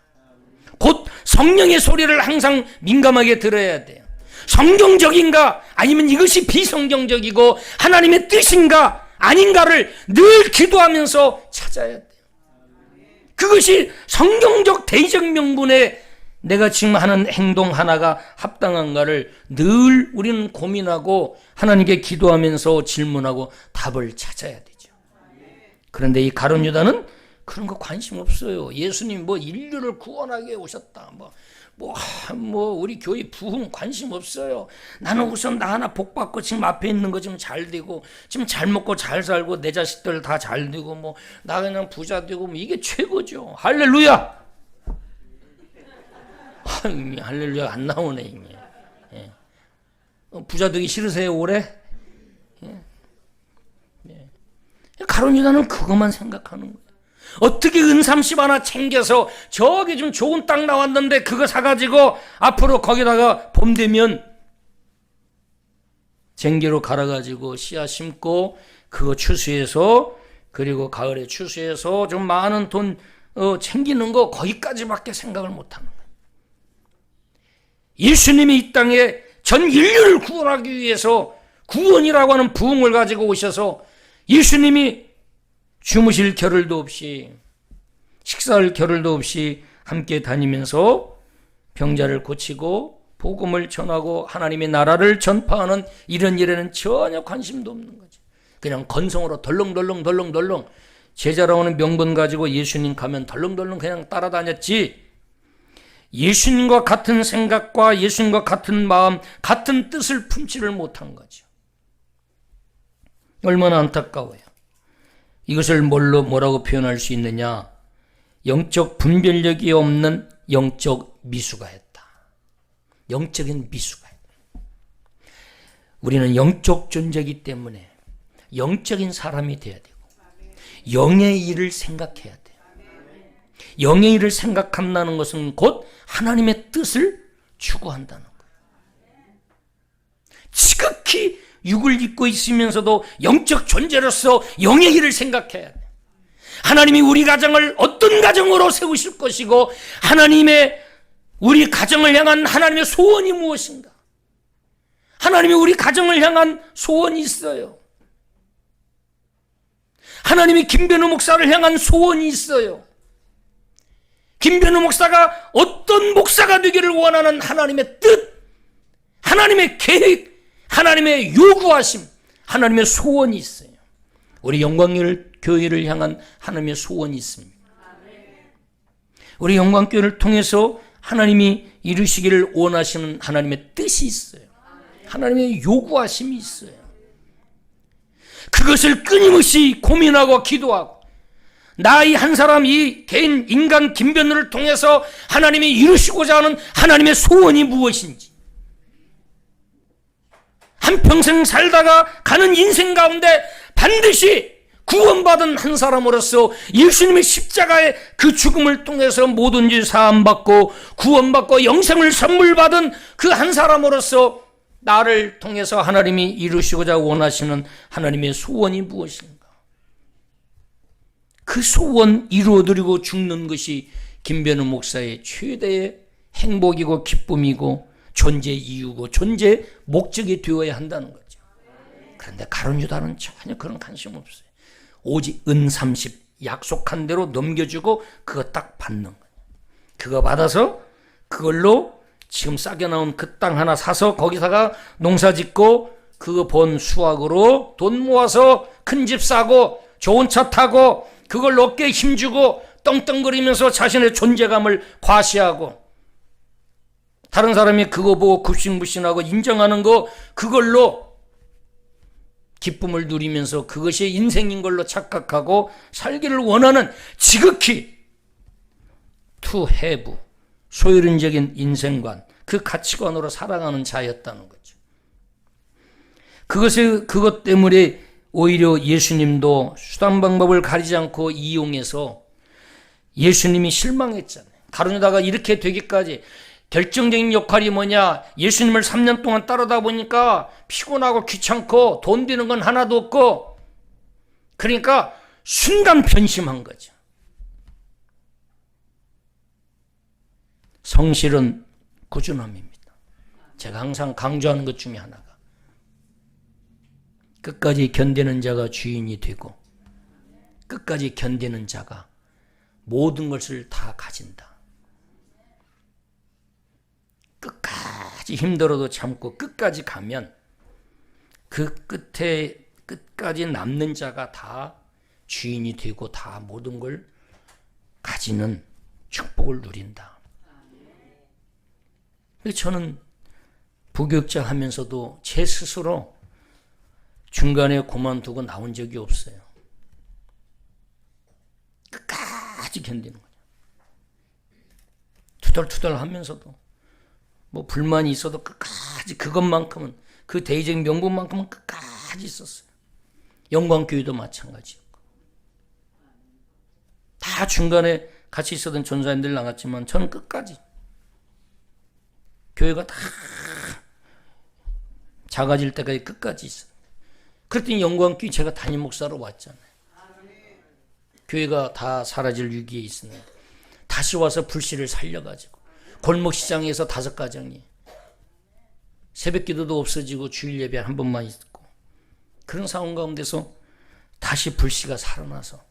Speaker 1: 곧 성령의 소리를 항상 민감하게 들어야 돼요. 성경적인가 아니면 이것이 비성경적이고 하나님의 뜻인가 아닌가를 늘 기도하면서 찾아야 돼요. 그것이 성경적 대의적 명분에 내가 지금 하는 행동 하나가 합당한가를 늘 우리는 고민하고 하나님께 기도하면서 질문하고 답을 찾아야 되죠. 그런데 이 가룟 유다는 그런 거 관심 없어요. 예수님 뭐 인류를 구원하게 오셨다. 뭐 우리 교회 부흥 관심 없어요. 나는 우선 나 하나 복 받고 지금 앞에 있는 거 좀 잘 되고 지금 잘 먹고 잘 살고 내 자식들 다 잘 되고 뭐 나 그냥 부자 되고 뭐 이게 최고죠. 할렐루야. 할렐루야 안 나오네 이미. 예. 부자 되기 싫으세요 올해? 예. 예. 가룟 유다는 그것만 생각하는 거예요. 어떻게 은삼십 하나 챙겨서 저기 좀 좋은 땅 나왔는데 그거 사가지고 앞으로 거기다가 봄 되면 쟁기로 갈아가지고 씨앗 심고 그거 추수해서 그리고 가을에 추수해서 좀 많은 돈 챙기는 거 거기까지밖에 생각을 못하는 거예요. 예수님이 이 땅에 전 인류를 구원하기 위해서 구원이라고 하는 부흥을 가지고 오셔서 예수님이 주무실 겨를도 없이 식사할 겨를도 없이 함께 다니면서 병자를 고치고 복음을 전하고 하나님의 나라를 전파하는 이런 일에는 전혀 관심도 없는 거죠. 그냥 건성으로 덜렁덜렁 제자라고 하는 명분 가지고 예수님 가면 덜렁덜렁 그냥 따라다녔지, 예수님과 같은 생각과 예수님과 같은 마음, 같은 뜻을 품지를 못한 거죠. 얼마나 안타까워요. 이것을 뭐라고 표현할 수 있느냐? 영적 분별력이 없는 영적 미수가 했다. 영적인 미수가 했다. 우리는 영적 존재이기 때문에 영적인 사람이 돼야 되고 영의 일을 생각해야 돼요. 영의 일을 생각한다는 것은 곧 하나님의 뜻을 추구한다는 거예요. 지극히 육을 입고 있으면서도 영적 존재로서 영의 일을 생각해야 돼. 하나님이 우리 가정을 어떤 가정으로 세우실 것이고 하나님의 우리 가정을 향한 하나님의 소원이 무엇인가? 하나님이 우리 가정을 향한 소원이 있어요. 하나님이 김변우 목사를 향한 소원이 있어요. 김변우 목사가 어떤 목사가 되기를 원하는 하나님의 뜻, 하나님의 계획, 하나님의 요구하심, 하나님의 소원이 있어요. 우리 영광교회를 향한 하나님의 소원이 있습니다. 우리 영광교회를 통해서 하나님이 이루시기를 원하시는 하나님의 뜻이 있어요. 하나님의 요구하심이 있어요. 그것을 끊임없이 고민하고 기도하고 나 이 한 사람, 이 개인 인간 김변우를 통해서 하나님이 이루시고자 하는 하나님의 소원이 무엇인지, 한평생 살다가 가는 인생 가운데 반드시 구원받은 한 사람으로서 예수님의 십자가의 그 죽음을 통해서 모든 죄 사함받고 구원받고 영생을 선물받은 그 한 사람으로서 나를 통해서 하나님이 이루시고자 원하시는 하나님의 소원이 무엇인가? 그 소원 이루어드리고 죽는 것이 김변우 목사의 최대의 행복이고 기쁨이고 존재 이유고 존재 목적이 되어야 한다는 거죠. 그런데 가룟 유다는 전혀 그런 관심 없어요. 오직 은 30 약속한 대로 넘겨주고 그거 딱 받는 거예요. 그거 받아서 그걸로 지금 싸게 나온 그 땅 하나 사서 거기다가 농사 짓고 그거 번 수확으로 돈 모아서 큰 집 사고 좋은 차 타고 그걸로 어깨에 힘주고 떵떵거리면서 자신의 존재감을 과시하고 다른 사람이 그거 보고 굽신굽신하고 인정하는 거 그걸로 기쁨을 누리면서 그것이 인생인 걸로 착각하고 살기를 원하는 지극히 투해부 소유론적인 인생관, 그 가치관으로 살아가는 자였다는 거죠. 그것 때문에 오히려 예수님도 수단 방법을 가리지 않고 이용해서 예수님이 실망했잖아요. 가룟 유다가 이렇게 되기까지 결정적인 역할이 뭐냐? 예수님을 3년 동안 따르다 보니까 피곤하고 귀찮고 돈 드는 건 하나도 없고 그러니까 순간 변심한 거죠. 성실은 꾸준함입니다. 제가 항상 강조하는 것 중에 하나가 끝까지 견디는 자가 주인이 되고 끝까지 견디는 자가 모든 것을 다 가진다. 끝까지 힘들어도 참고 끝까지 가면 그 끝까지 남는 자가 다 주인이 되고 다 모든 걸 가지는 축복을 누린다. 저는 부교육자 하면서도 제 스스로 중간에 그만두고 나온 적이 없어요. 끝까지 견디는 거죠. 투덜투덜 하면서도 뭐 불만이 있어도 끝까지 그것만큼은 그 대의적인 명분만큼은 끝까지 있었어요. 영광교회도 마찬가지였고 다 중간에 같이 있었던 전사님들 나갔지만 저는 끝까지 교회가 다 작아질 때까지 끝까지 있어요. 그랬더니 영광교회 제가 담임 목사로 왔잖아요. 교회가 다 사라질 위기에 있었는데 다시 와서 불씨를 살려가지고 골목시장에서 5가정이 새벽 기도도 없어지고 주일 예배 한 번만 있고 그런 상황 가운데서 다시 불씨가 살아나서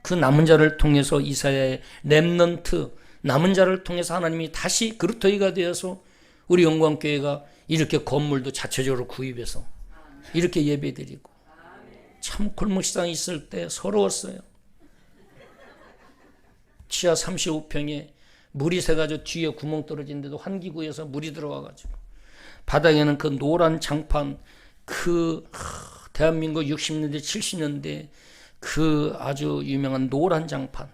Speaker 1: 그 남은 자를 통해서 이사야의 렘넌트 남은 자를 통해서 하나님이 다시 그루터기가 되어서 우리 영광교회가 이렇게 건물도 자체적으로 구입해서 이렇게 예배드리고 참 골목시장에 있을 때 서러웠어요. 지하 35평에 물이 새가지고 뒤에 구멍 떨어진데도 환기구에서 물이 들어와가지고 바닥에는 그 노란 장판 대한민국 60년대 70년대 그 아주 유명한 노란 장판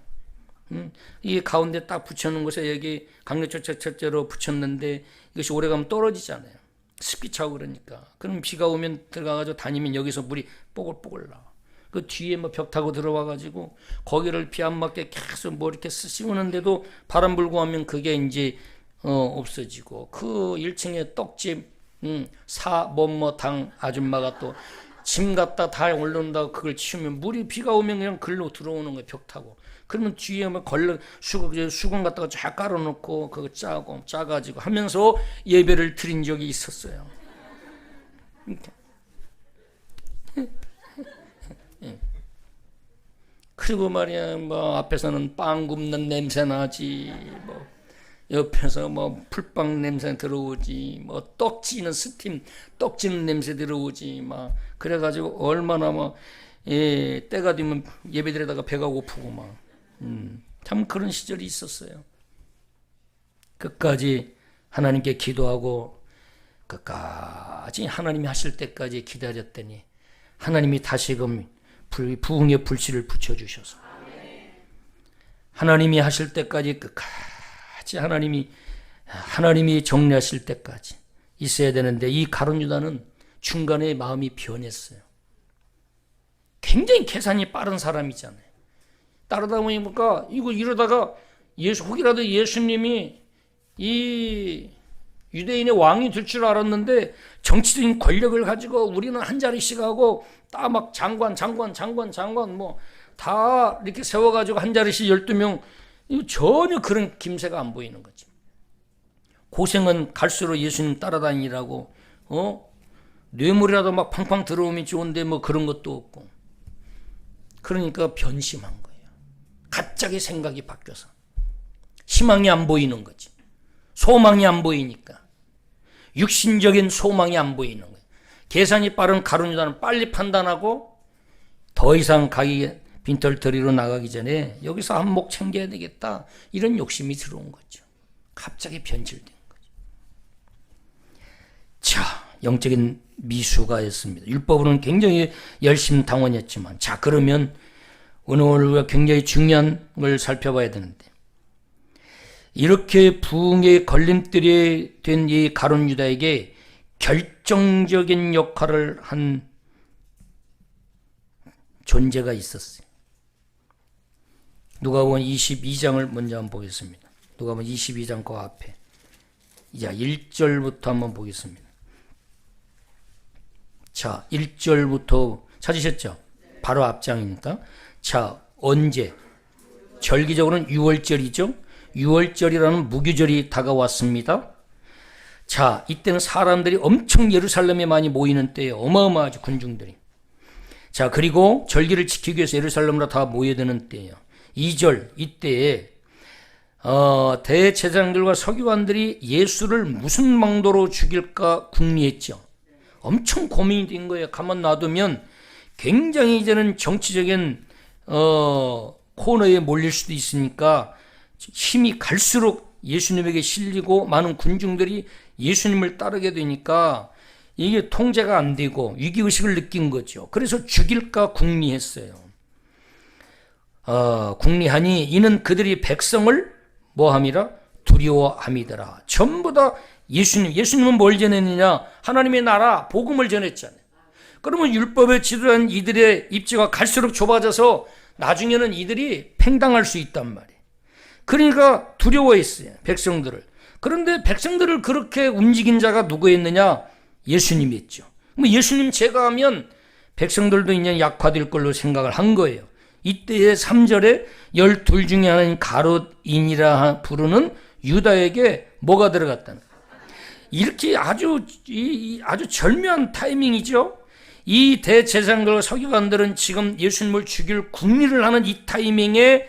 Speaker 1: 이 가운데 딱 붙여놓은 곳에 여기 강력철제로 붙였는데 이것이 오래가면 떨어지잖아요. 습기 차고 그러니까. 그럼 비가 오면 들어가가지고 다니면 여기서 물이 뽀글뽀글 나와. 그 뒤에 뭐 벽 타고 들어와가지고 거기를 비 안 맞게 계속 뭐 이렇게 씌우는데도 바람 불고 하면 그게 이제 없어지고 그 1층에 떡집 당 아줌마가 또 짐 갖다 다 올라온다고 그걸 치우면 물이 비가 오면 그냥 글로 들어오는 거예요. 벽 타고. 그러면 뒤에 뭐 수건 갖다가 쫙 깔아놓고 그거 짜가지고 하면서 예배를 드린 적이 있었어요. 그리고 말이야 뭐 앞에서는 빵 굽는 냄새 나지 뭐 옆에서 뭐 풀빵 냄새 들어오지 뭐 떡지는 떡지는 냄새 들어오지 막 그래가지고 얼마나 막 때가 되면 예배드리다가 배가 고프고 막 참 그런 시절이 있었어요. 끝까지 하나님께 기도하고 끝까지 하나님이 하실 때까지 기다렸더니 하나님이 다시금 부흥의 불씨를 붙여주셔서 하나님이 하실 때까지 끝까지 하나님이 정리하실 때까지 있어야 되는데 이 가룟 유다는 중간에 마음이 변했어요. 굉장히 계산이 빠른 사람이잖아요. 따르다 보니까 이러다가 혹이라도 예수님이 이 유대인의 왕이 될 줄 알았는데 정치적인 권력을 가지고 우리는 한 자리씩 하고 딱 막 장관 뭐 다 이렇게 세워가지고 한 자리씩 12명 전혀 그런 김새가 안 보이는 거지. 고생은 갈수록 예수님 따라다니라고 뇌물이라도 막 팡팡 들어오면 좋은데 뭐 그런 것도 없고 그러니까 변심한 거예요. 갑자기 생각이 바뀌어서 희망이 안 보이는 거지. 소망이 안 보이니까 육신적인 소망이 안 보이는 거예요. 계산이 빠른 가룟 유다는 빨리 판단하고 더 이상 빈털터리로 나가기 전에 여기서 한 몫 챙겨야 되겠다 이런 욕심이 들어온 거죠. 갑자기 변질된 거죠. 자, 영적인 미수가였습니다. 율법으로는 굉장히 열심 당원이었지만 자 그러면 오늘 우리가 굉장히 중요한 걸 살펴봐야 되는데 이렇게 부흥의 걸림돌이 된 이 가룟 유다에게 결정적인 역할을 한 존재가 있었어요. 누가복음 22장을 먼저 한번 보겠습니다. 누가복음 22장 그 앞에 자 1절부터 한번 보겠습니다. 자 1절부터 찾으셨죠? 바로 앞장입니다. 자 언제? 절기적으로는 6월절이죠. 6월절이라는 무교절이 다가왔습니다. 자, 이때는 사람들이 엄청 예루살렘에 많이 모이는 때예요. 어마어마하죠, 군중들이. 자, 그리고 절기를 지키기 위해서 예루살렘으로 다 모여드는 때예요. 2절, 이때에 대제사장들과 서기관들이 예수를 무슨 망도로 죽일까 궁리했죠. 엄청 고민이 된 거예요. 가만 놔두면 굉장히 이제는 정치적인 코너에 몰릴 수도 있으니까 힘이 갈수록 예수님에게 실리고 많은 군중들이 예수님을 따르게 되니까 이게 통제가 안 되고 위기의식을 느낀 거죠. 그래서 죽일까 궁리했어요. 궁리하니 이는 그들이 백성을 뭐함이라? 두려워함이더라. 전부 다 예수님은 뭘 전했느냐? 하나님의 나라, 복음을 전했잖아요. 그러면 율법에 지도한 이들의 입지가 갈수록 좁아져서 나중에는 이들이 팽당할 수 있단 말이에요. 그러니까 두려워했어요, 백성들을. 그런데 백성들을 그렇게 움직인 자가 누구였느냐? 예수님이었죠. 뭐 예수님 제거하면 백성들도 이제 약화될 걸로 생각을 한 거예요. 이때의 3절에 12 중에 하나인 가롯인이라 부르는 유다에게 뭐가 들어갔다는 거예요? 이렇게 아주 절묘한 타이밍이죠. 이 대제사장들과 서기관들은 지금 예수님을 죽일 궁리를 하는 이 타이밍에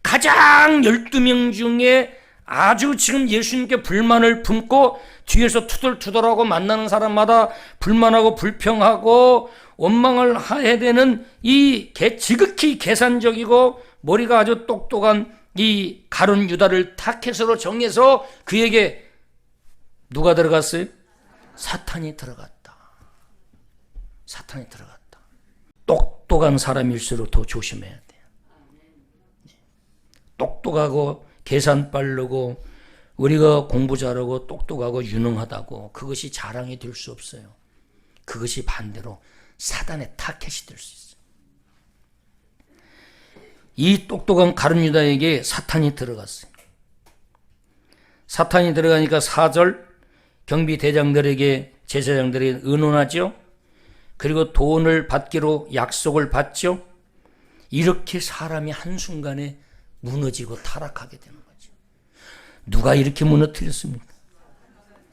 Speaker 1: 가장 12명 중에 아주 지금 예수님께 불만을 품고 뒤에서 투덜투덜하고 만나는 사람마다 불만하고 불평하고 원망을 해야 되는 이 지극히 계산적이고 머리가 아주 똑똑한 이 가룟 유다를 타켓으로 정해서 그에게 누가 들어갔어요? 사탄이 들어갔다. 사탄이 들어갔다. 똑똑한 사람일수록 더 조심해야 돼요. 똑똑하고 계산 빠르고 우리가 공부 잘하고 똑똑하고 유능하다고 그것이 자랑이 될 수 없어요. 그것이 반대로 사단의 타켓이 될 수 있어요. 이 똑똑한 가룟 유다에게 사탄이 들어갔어요. 사탄이 들어가니까 4절 경비대장들에게 제사장들이 의논하죠. 그리고 돈을 받기로 약속을 받죠. 이렇게 사람이 한순간에 무너지고 타락하게 되는 거죠. 누가 이렇게 무너뜨렸습니까?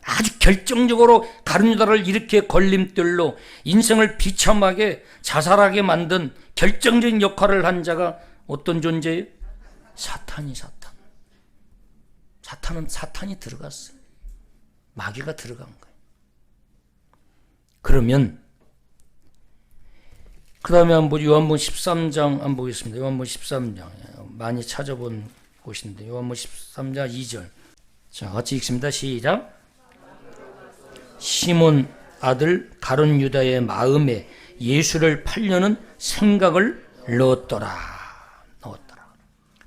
Speaker 1: 아주 결정적으로 가룟 유다를 이렇게 걸림돌로 인생을 비참하게 자살하게 만든 결정적인 역할을 한 자가 어떤 존재예요? 사탄. 사탄이 들어갔어요. 마귀가 들어간 거예요. 그러면 그 다음에 한번 요한복음 13장 한번 보겠습니다. 요한복음 13장 많이 찾아본 곳인데 요한복음 13장 2절 자 같이 읽습니다. 시작. 시몬 아들 가룟 유다의 마음에 예수를 팔려는 생각을 넣었더라.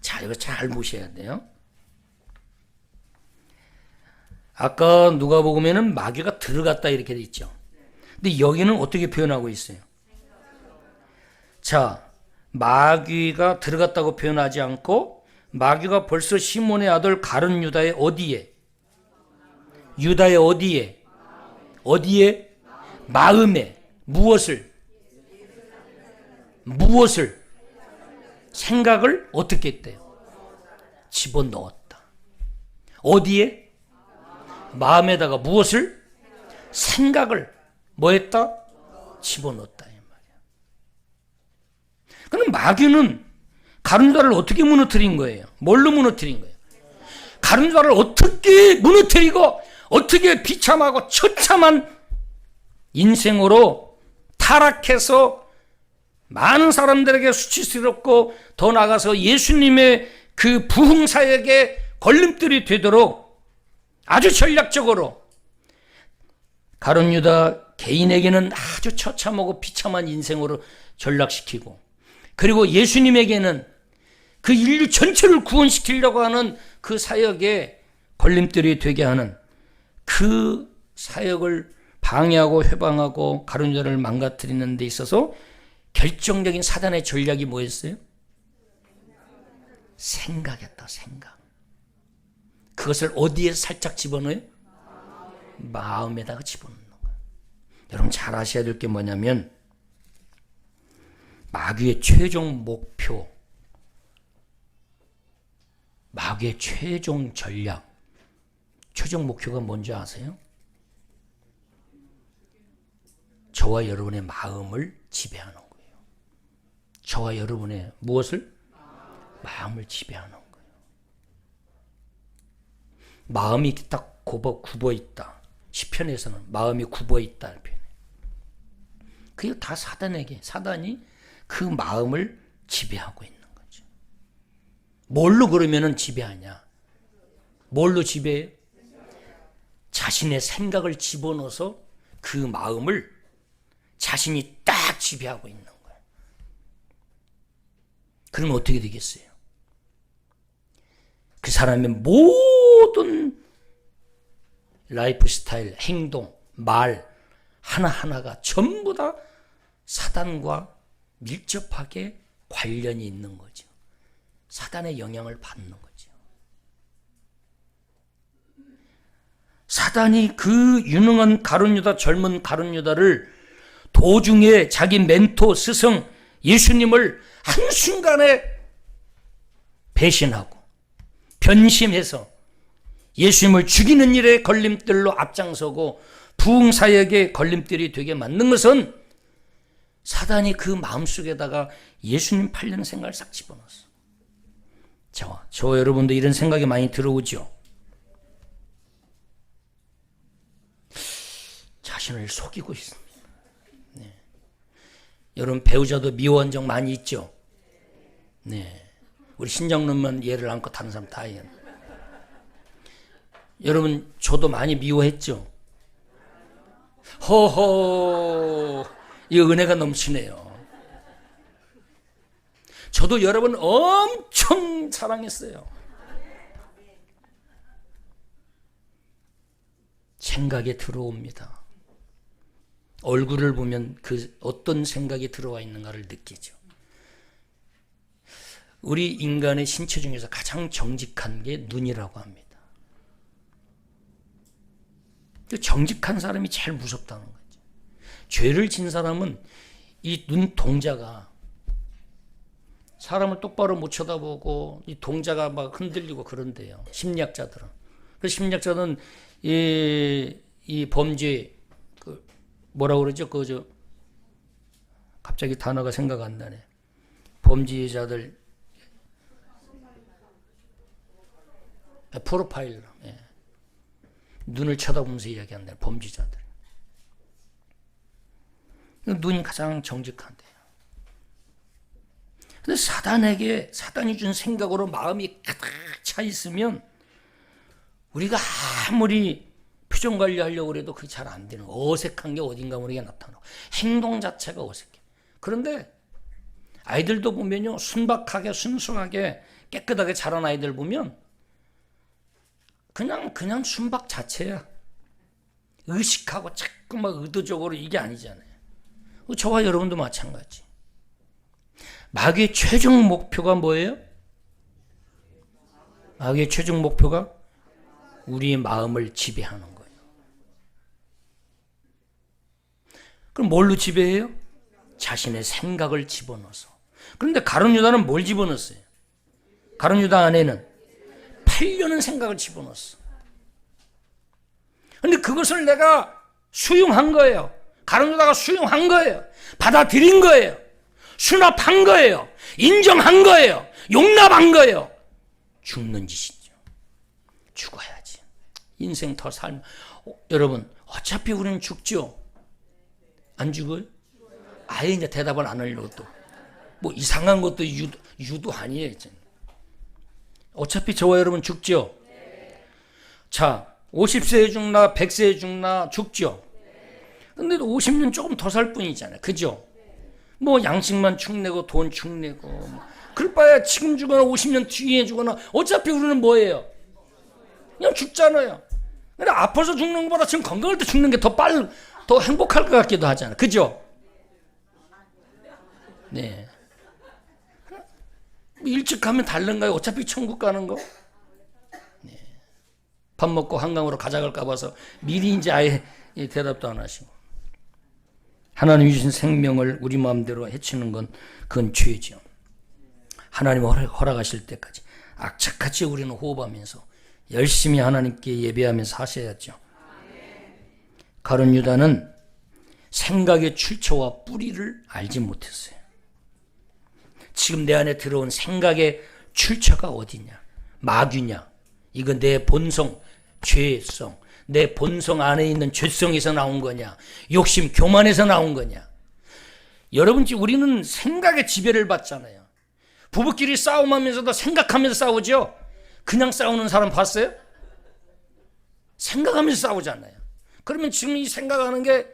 Speaker 1: 자 이거 잘 보셔야 돼요. 아까 누가복음에는 마귀가 들어갔다 이렇게 돼 있죠. 근데 여기는 어떻게 표현하고 있어요? 자, 마귀가 들어갔다고 표현하지 않고 마귀가 벌써 시몬의 아들 가룟 유다의 어디에? 유다의 어디에? 어디에? 마음에. 무엇을? 생각을 어떻게 했대요? 집어넣었다. 어디에? 마음에다가 무엇을? 생각을 뭐 했다? 집어넣었다. 그럼 마귀는 가룟 유다를 어떻게 무너뜨린 거예요? 뭘로 무너뜨린 거예요? 가룟 유다를 어떻게 무너뜨리고 어떻게 비참하고 처참한 인생으로 타락해서 많은 사람들에게 수치스럽고 더 나아가서 예수님의 그 부흥사역에 걸림돌이 되도록 아주 전략적으로 가룟 유다 개인에게는 아주 처참하고 비참한 인생으로 전락시키고 그리고 예수님에게는 그 인류 전체를 구원시키려고 하는 그 사역에 걸림돌이 되게 하는 그 사역을 방해하고 회방하고 가룟 유다를 망가뜨리는 데 있어서 결정적인 사단의 전략이 뭐였어요? 생각이었다. 생각. 그것을 어디에 살짝 집어넣어요? 마음에다가 집어넣는 거예요. 여러분 잘 아셔야 될 게 뭐냐면 마귀의 최종 목표, 마귀의 최종 전략, 최종 목표가 뭔지 아세요? 저와 여러분의 마음을 지배하는 거예요. 저와 여러분의 무엇을? 마음을 지배하는 거예요. 마음이 이렇게 딱 굽어 있다. 시편에서는 마음이 굽어 있다. 그게 다 사단이 그 마음을 지배하고 있는 거죠. 뭘로 그러면은 지배하냐? 뭘로 지배해요? 자신의 생각을 집어넣어서 그 마음을 자신이 딱 지배하고 있는 거예요. 그러면 어떻게 되겠어요? 그 사람의 모든 라이프 스타일, 행동, 말 하나하나가 전부 다 사단과 밀접하게 관련이 있는 거죠. 사단의 영향을 받는 거죠. 사단이 그 유능한 가룟 유다, 젊은 가룟 유다를 도중에 자기 멘토 스승 예수님을 한순간에 배신하고 변심해서 예수님을 죽이는 일에 걸림돌로 앞장서고 부흥사역의 걸림돌이 되게 만든 것은 사단이 그 마음속에다가 예수님 팔려는 생각을 싹 집어넣었어. 저 여러분도 이런 생각이 많이 들어오죠. 자신을 속이고 있습니다. 네. 여러분 배우자도 미워한 적 많이 있죠. 네. 우리 신정론만 예를 안고 다른 사람 다 해요. 여러분 저도 많이 미워했죠. 허허, 이 은혜가 넘치네요. 저도 여러분 엄청 사랑했어요. 생각에 들어옵니다. 얼굴을 보면 그 어떤 생각이 들어와 있는가를 느끼죠. 우리 인간의 신체 중에서 가장 정직한 게 눈이라고 합니다. 정직한 사람이 제일 무섭다는 거죠. 죄를 진 사람은 이 눈동자가 사람을 똑바로 못 쳐다보고 이 동자가 막 흔들리고 그런데요. 심리학자들은. 그 심리학자들은 이 범죄 뭐라고 그러죠? 갑자기 단어가 생각 안 나네. 범죄자들 프로파일러. 예. 눈을 쳐다보면서 이야기한다. 범죄자들. 눈이 가장 정직한데요. 근데 사단이 준 생각으로 마음이 가득 차 있으면 우리가 아무리 표정 관리하려고 해도 그게 잘 안 되는 거예요. 어색한 게 어딘가 모르게 나타나고 행동 자체가 어색해. 그런데 아이들도 보면요, 순박하게 순수하게 깨끗하게 자란 아이들 보면 그냥 순박 자체야. 의식하고 자꾸 막 의도적으로 이게 아니잖아요. 저와 여러분도 마찬가지. 마귀의 최종 목표가 뭐예요? 마귀의 최종 목표가 우리의 마음을 지배하는 거예요. 그럼 뭘로 지배해요? 자신의 생각을 집어넣어서. 그런데 가룟 유다는 뭘 집어넣었어요? 가룟 유다 안에는 팔려는 생각을 집어넣었어. 그런데 그것을 내가 수용한 거예요. 가룟 유다가 수용한 거예요. 받아들인 거예요. 수납한 거예요. 인정한 거예요. 용납한 거예요. 죽는 짓이죠. 죽어야지. 인생 더 삶. 여러분, 어차피 우리는 죽죠. 안 죽어요? 아예 이제 대답을 안 하려고 또. 뭐 이상한 것도 유도 아니에요. 이제. 어차피 저와 여러분 죽죠. 자, 50세에 죽나 100세에 죽나 죽죠. 근데 50년 조금 더 살 뿐이잖아요. 그죠? 뭐 양식만 축내고 돈 축내고 그럴 바에 지금 죽거나 50년 뒤에 죽거나 어차피 우리는 뭐예요? 그냥 죽잖아요. 근데 아파서 죽는 것보다 지금 건강할 때 죽는 게 더 행복할 것 같기도 하잖아요. 그죠? 네. 일찍 가면 다른가요? 어차피 천국 가는 거. 네. 밥 먹고 한강으로 가자 갈까 봐서 미리 이제 아예 대답도 안 하시고. 하나님이 주신 생명을 우리 마음대로 해치는 건 그건 죄죠. 하나님 허락하실 때까지 악착같이 우리는 호흡하면서 열심히 하나님께 예배하면서 하셔야죠. 가룟 유다는 생각의 출처와 뿌리를 알지 못했어요. 지금 내 안에 들어온 생각의 출처가 어디냐? 마귀냐? 이거 내 본성, 죄성, 내 본성 안에 있는 죄성에서 나온 거냐? 욕심, 교만에서 나온 거냐? 여러분, 우리는 생각의 지배를 받잖아요. 부부끼리 싸움하면서도 생각하면서 싸우죠? 그냥 싸우는 사람 봤어요? 생각하면서 싸우잖아요. 그러면 지금 이 생각하는 게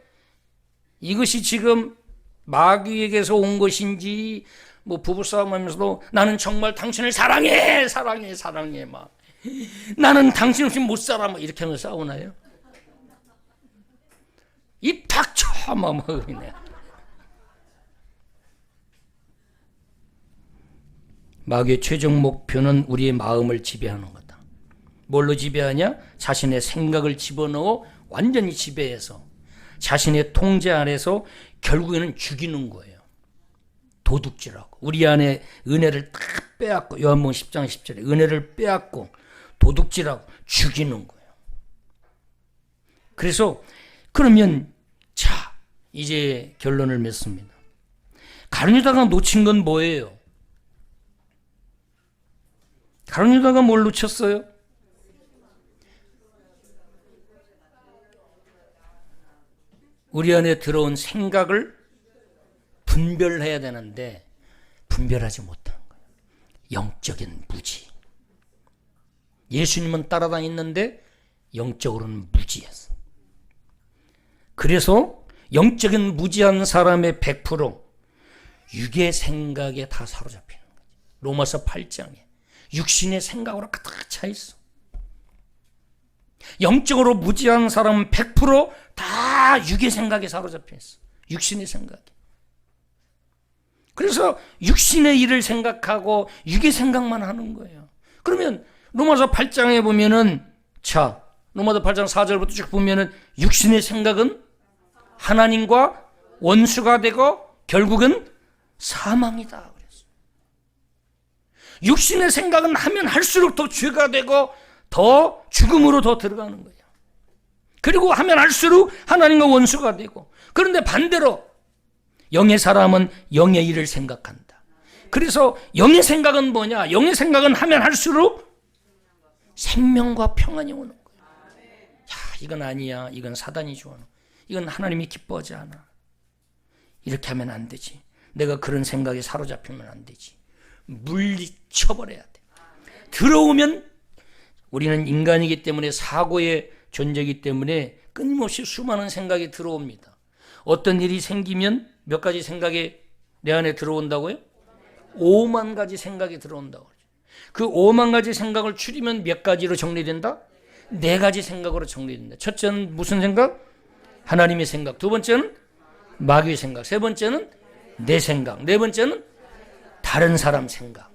Speaker 1: 이것이 지금 마귀에게서 온 것인지, 뭐 부부싸움 하면서도 나는 정말 당신을 사랑해 막 나는 당신 없이 못 살아 막 이렇게 하면서 싸우나요? 입 닥쳐 막 그냥. 마귀의 최종 목표는 우리의 마음을 지배하는 거다. 뭘로 지배하냐? 자신의 생각을 집어넣어 완전히 지배해서 자신의 통제 아래서 결국에는 죽이는 거예요. 도둑질하고 우리 안에 은혜를 다 빼앗고 요한복음 10장 10절에 은혜를 빼앗고 도둑질하고 죽이는 거예요. 그래서 그러면 자 이제 결론을 맺습니다. 가룟 유다가 놓친 건 뭐예요? 가룟 유다가 뭘 놓쳤어요? 우리 안에 들어온 생각을 분별해야 되는데 분별하지 못하는 거예요. 영적인 무지. 예수님은 따라다녔는데 영적으로는 무지했어. 그래서 영적인 무지한 사람의 100% 육의 생각에 다 사로잡히는 거지. 로마서 8장에 육신의 생각으로 가득 차 있어. 영적으로 무지한 사람은 100%다 육의 생각에 사로잡혀 있어. 육신의 생각에. 그래서 육신의 일을 생각하고 육의 생각만 하는 거예요. 그러면 로마서 8장에 보면은 자, 로마서 8장 4절부터 쭉 보면은 육신의 생각은 하나님과 원수가 되고 결국은 사망이다 그랬어. 육신의 생각은 하면 할수록 더 죄가 되고 더 죽음으로 더 들어가는 거예요. 그리고 하면 할수록 하나님과 원수가 되고 그런데 반대로 영의 사람은 영의 일을 생각한다. 그래서 영의 생각은 뭐냐? 영의 생각은 하면 할수록 생명과 평안이 오는 거예요. 야, 이건 아니야. 이건 사단이 좋아하는. 이건 하나님이 기뻐하지 않아. 이렇게 하면 안 되지. 내가 그런 생각에 사로잡히면 안 되지. 물리쳐버려야 돼. 들어오면 우리는 인간이기 때문에 사고의 존재이기 때문에 끊임없이 수많은 생각이 들어옵니다. 어떤 일이 생기면 몇 가지 생각이 내 안에 들어온다고요? 5만 가지 생각이 들어온다고. 그 5만 가지 생각을 추리면 몇 가지로 정리된다? 4가지 생각으로 정리된다. 첫째는 무슨 생각? 하나님의 생각. 두 번째는 마귀의 생각. 세 번째는 내 생각. 네 번째는 다른 사람 생각.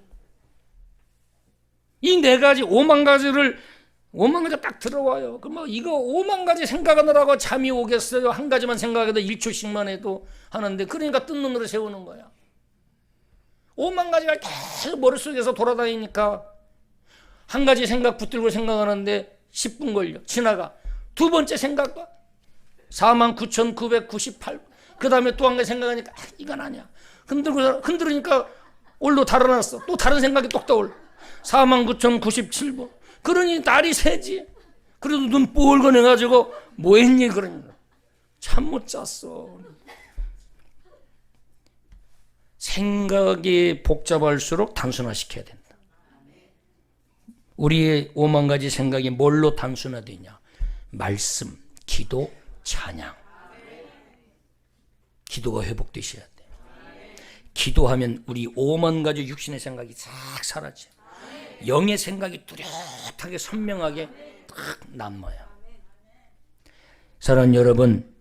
Speaker 1: 이 4가지, 5만 가지 딱 들어와요. 그럼 이거 5만 가지 생각하느라고 잠이 오겠어요? 한 가지만 생각해도 1초씩만 해도 하는데, 그러니까 뜬 눈으로 세우는 거야. 5만 가지가 계속 머릿속에서 돌아다니니까 한 가지 생각 붙들고 생각하는데 10분 걸려. 지나가. 두 번째 생각과 49,998. 그 다음에 또 한 가지 생각하니까 이건 아니야. 흔들으니까 올로 달아났어. 또 다른 생각이 똑 떠올라. 49,097번. 그러니 날이 새지. 그래도 눈 뻘건해가지고 뭐 했니? 그러니까 잠 못 잤어. 생각이 복잡할수록 단순화시켜야 된다. 우리의 5만 가지 생각이 뭘로 단순화되냐? 말씀, 기도, 찬양. 기도가 회복되셔야 돼. 기도하면 우리 5만 가지 육신의 생각이 싹 사라져. 영의 생각이 뚜렷하게 선명하게 딱 남아요. 사랑하는 여러분,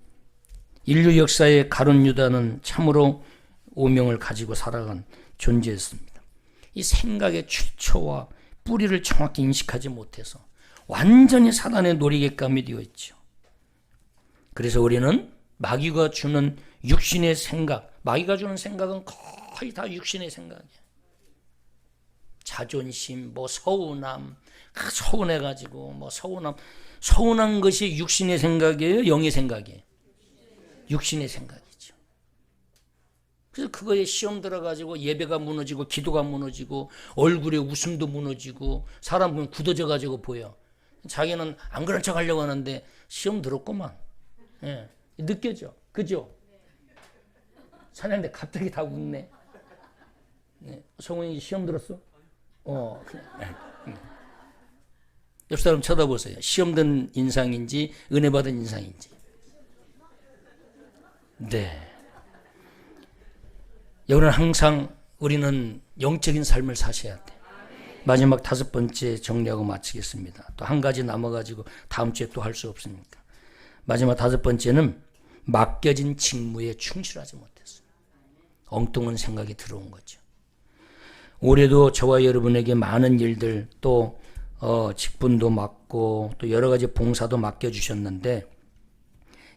Speaker 1: 인류 역사의 가룟 유다는 참으로 오명을 가지고 살아간 존재였습니다. 이 생각의 출처와 뿌리를 정확히 인식하지 못해서 완전히 사단의 놀이개감이 되어 있죠. 그래서 우리는 마귀가 주는 육신의 생각, 마귀가 주는 생각은 거의 다 육신의 생각이에요. 자존심, 뭐 서운함, 서운해가지고 뭐 서운한 것이 육신의 생각이에요, 영의 생각이에요? 육신의 생각이죠. 그래서 그거에 시험 들어가지고 예배가 무너지고 기도가 무너지고 얼굴에 웃음도 무너지고 사람 보면 굳어져가지고 보여. 자기는 안 그런 척 하려고 하는데 시험 들었구만. 예, 느껴져. 그죠? 사는데 갑자기 다 웃네. 네. 성훈이 시험 들었어? 옆 사람 쳐다보세요. 시험 든 인상인지 은혜 받은 인상인지. 네. 여러분, 항상 우리는 영적인 삶을 사셔야 돼. 마지막 5번째 정리하고 마치겠습니다. 또 한 가지 남아가지고 다음 주에 또 할 수 없으니까. 마지막 5번째는 맡겨진 직무에 충실하지 못했어요. 엉뚱한 생각이 들어온 거죠. 올해도 저와 여러분에게 많은 일들, 또 직분도 맡고 또 여러 가지 봉사도 맡겨주셨는데,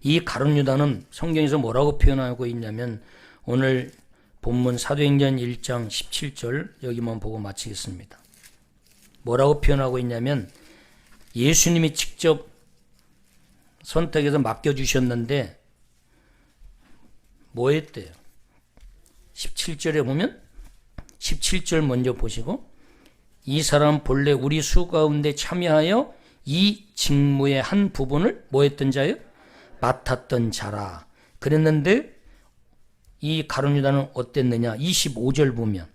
Speaker 1: 이 가룟 유다는 성경에서 뭐라고 표현하고 있냐면, 오늘 본문 사도행전 1장 17절 여기만 보고 마치겠습니다. 뭐라고 표현하고 있냐면 예수님이 직접 선택해서 맡겨주셨는데 뭐 했대요? 17절에 보면 17절 먼저 보시고 이 사람 본래 우리 수 가운데 참여하여 이 직무의 한 부분을 뭐 했던 자예요? 맡았던 자라. 그랬는데 이 가룟 유다는 어땠느냐? 25절 보면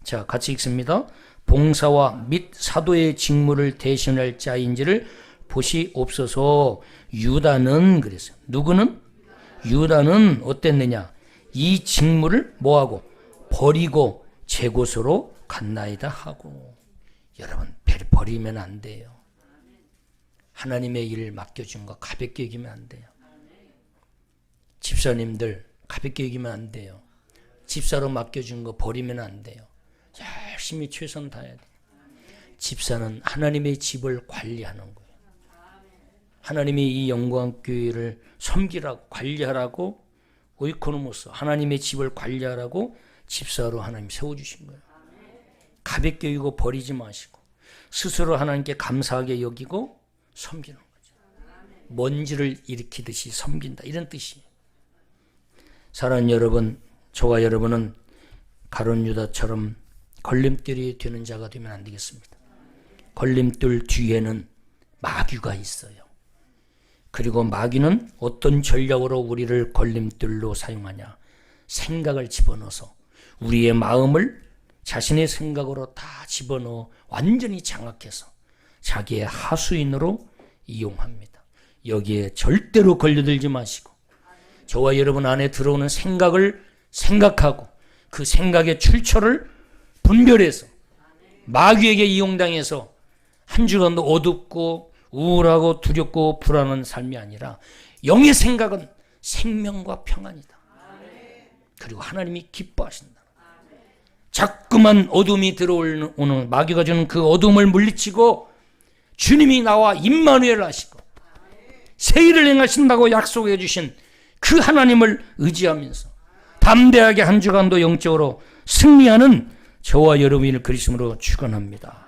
Speaker 1: 자 같이 읽습니다. 봉사와 및 사도의 직무를 대신할 자인지를 보시옵소서. 유다는 그랬어요. 누구는? 유다는 어땠느냐? 이 직무를 뭐하고? 버리고 제 곳으로 갔나이다 하고. 여러분 버리면 안 돼요. 하나님의 일을 맡겨준 거 가볍게 여기면 안 돼요. 집사님들 가볍게 여기면 안 돼요. 집사로 맡겨준 거 버리면 안 돼요. 열심히 최선 다해야 돼요. 집사는 하나님의 집을 관리하는 거예요. 하나님이 이 영광교회를 섬기라고 관리하라고 오이코노모스 하나님의 집을 관리하라고 집사로 하나님 세워주신 거예요. 가볍게 여기고 버리지 마시고 스스로 하나님께 감사하게 여기고 섬기는 거죠. 먼지를 일으키듯이 섬긴다 이런 뜻이에요. 사랑하는 여러분, 저와 여러분은 가룟 유다처럼 걸림돌이 되는 자가 되면 안 되겠습니다. 걸림돌 뒤에는 마귀가 있어요. 그리고 마귀는 어떤 전략으로 우리를 걸림돌로 사용하냐? 생각을 집어넣어서 우리의 마음을 자신의 생각으로 다 집어넣어 완전히 장악해서 자기의 하수인으로 이용합니다. 여기에 절대로 걸려들지 마시고 저와 여러분 안에 들어오는 생각을 생각하고 그 생각의 출처를 분별해서 마귀에게 이용당해서 한 주간도 어둡고 우울하고 두렵고 불안한 삶이 아니라 영의 생각은 생명과 평안이다. 그리고 하나님이 기뻐하신다. 자꾸만 어둠이 들어오는 마귀가 주는 그 어둠을 물리치고 주님이 나와 임마누엘 하시고 새 일을 행하신다고 약속해 주신 그 하나님을 의지하면서 담대하게 한 주간도 영적으로 승리하는 저와 여러분을 그리스도로 축원합니다.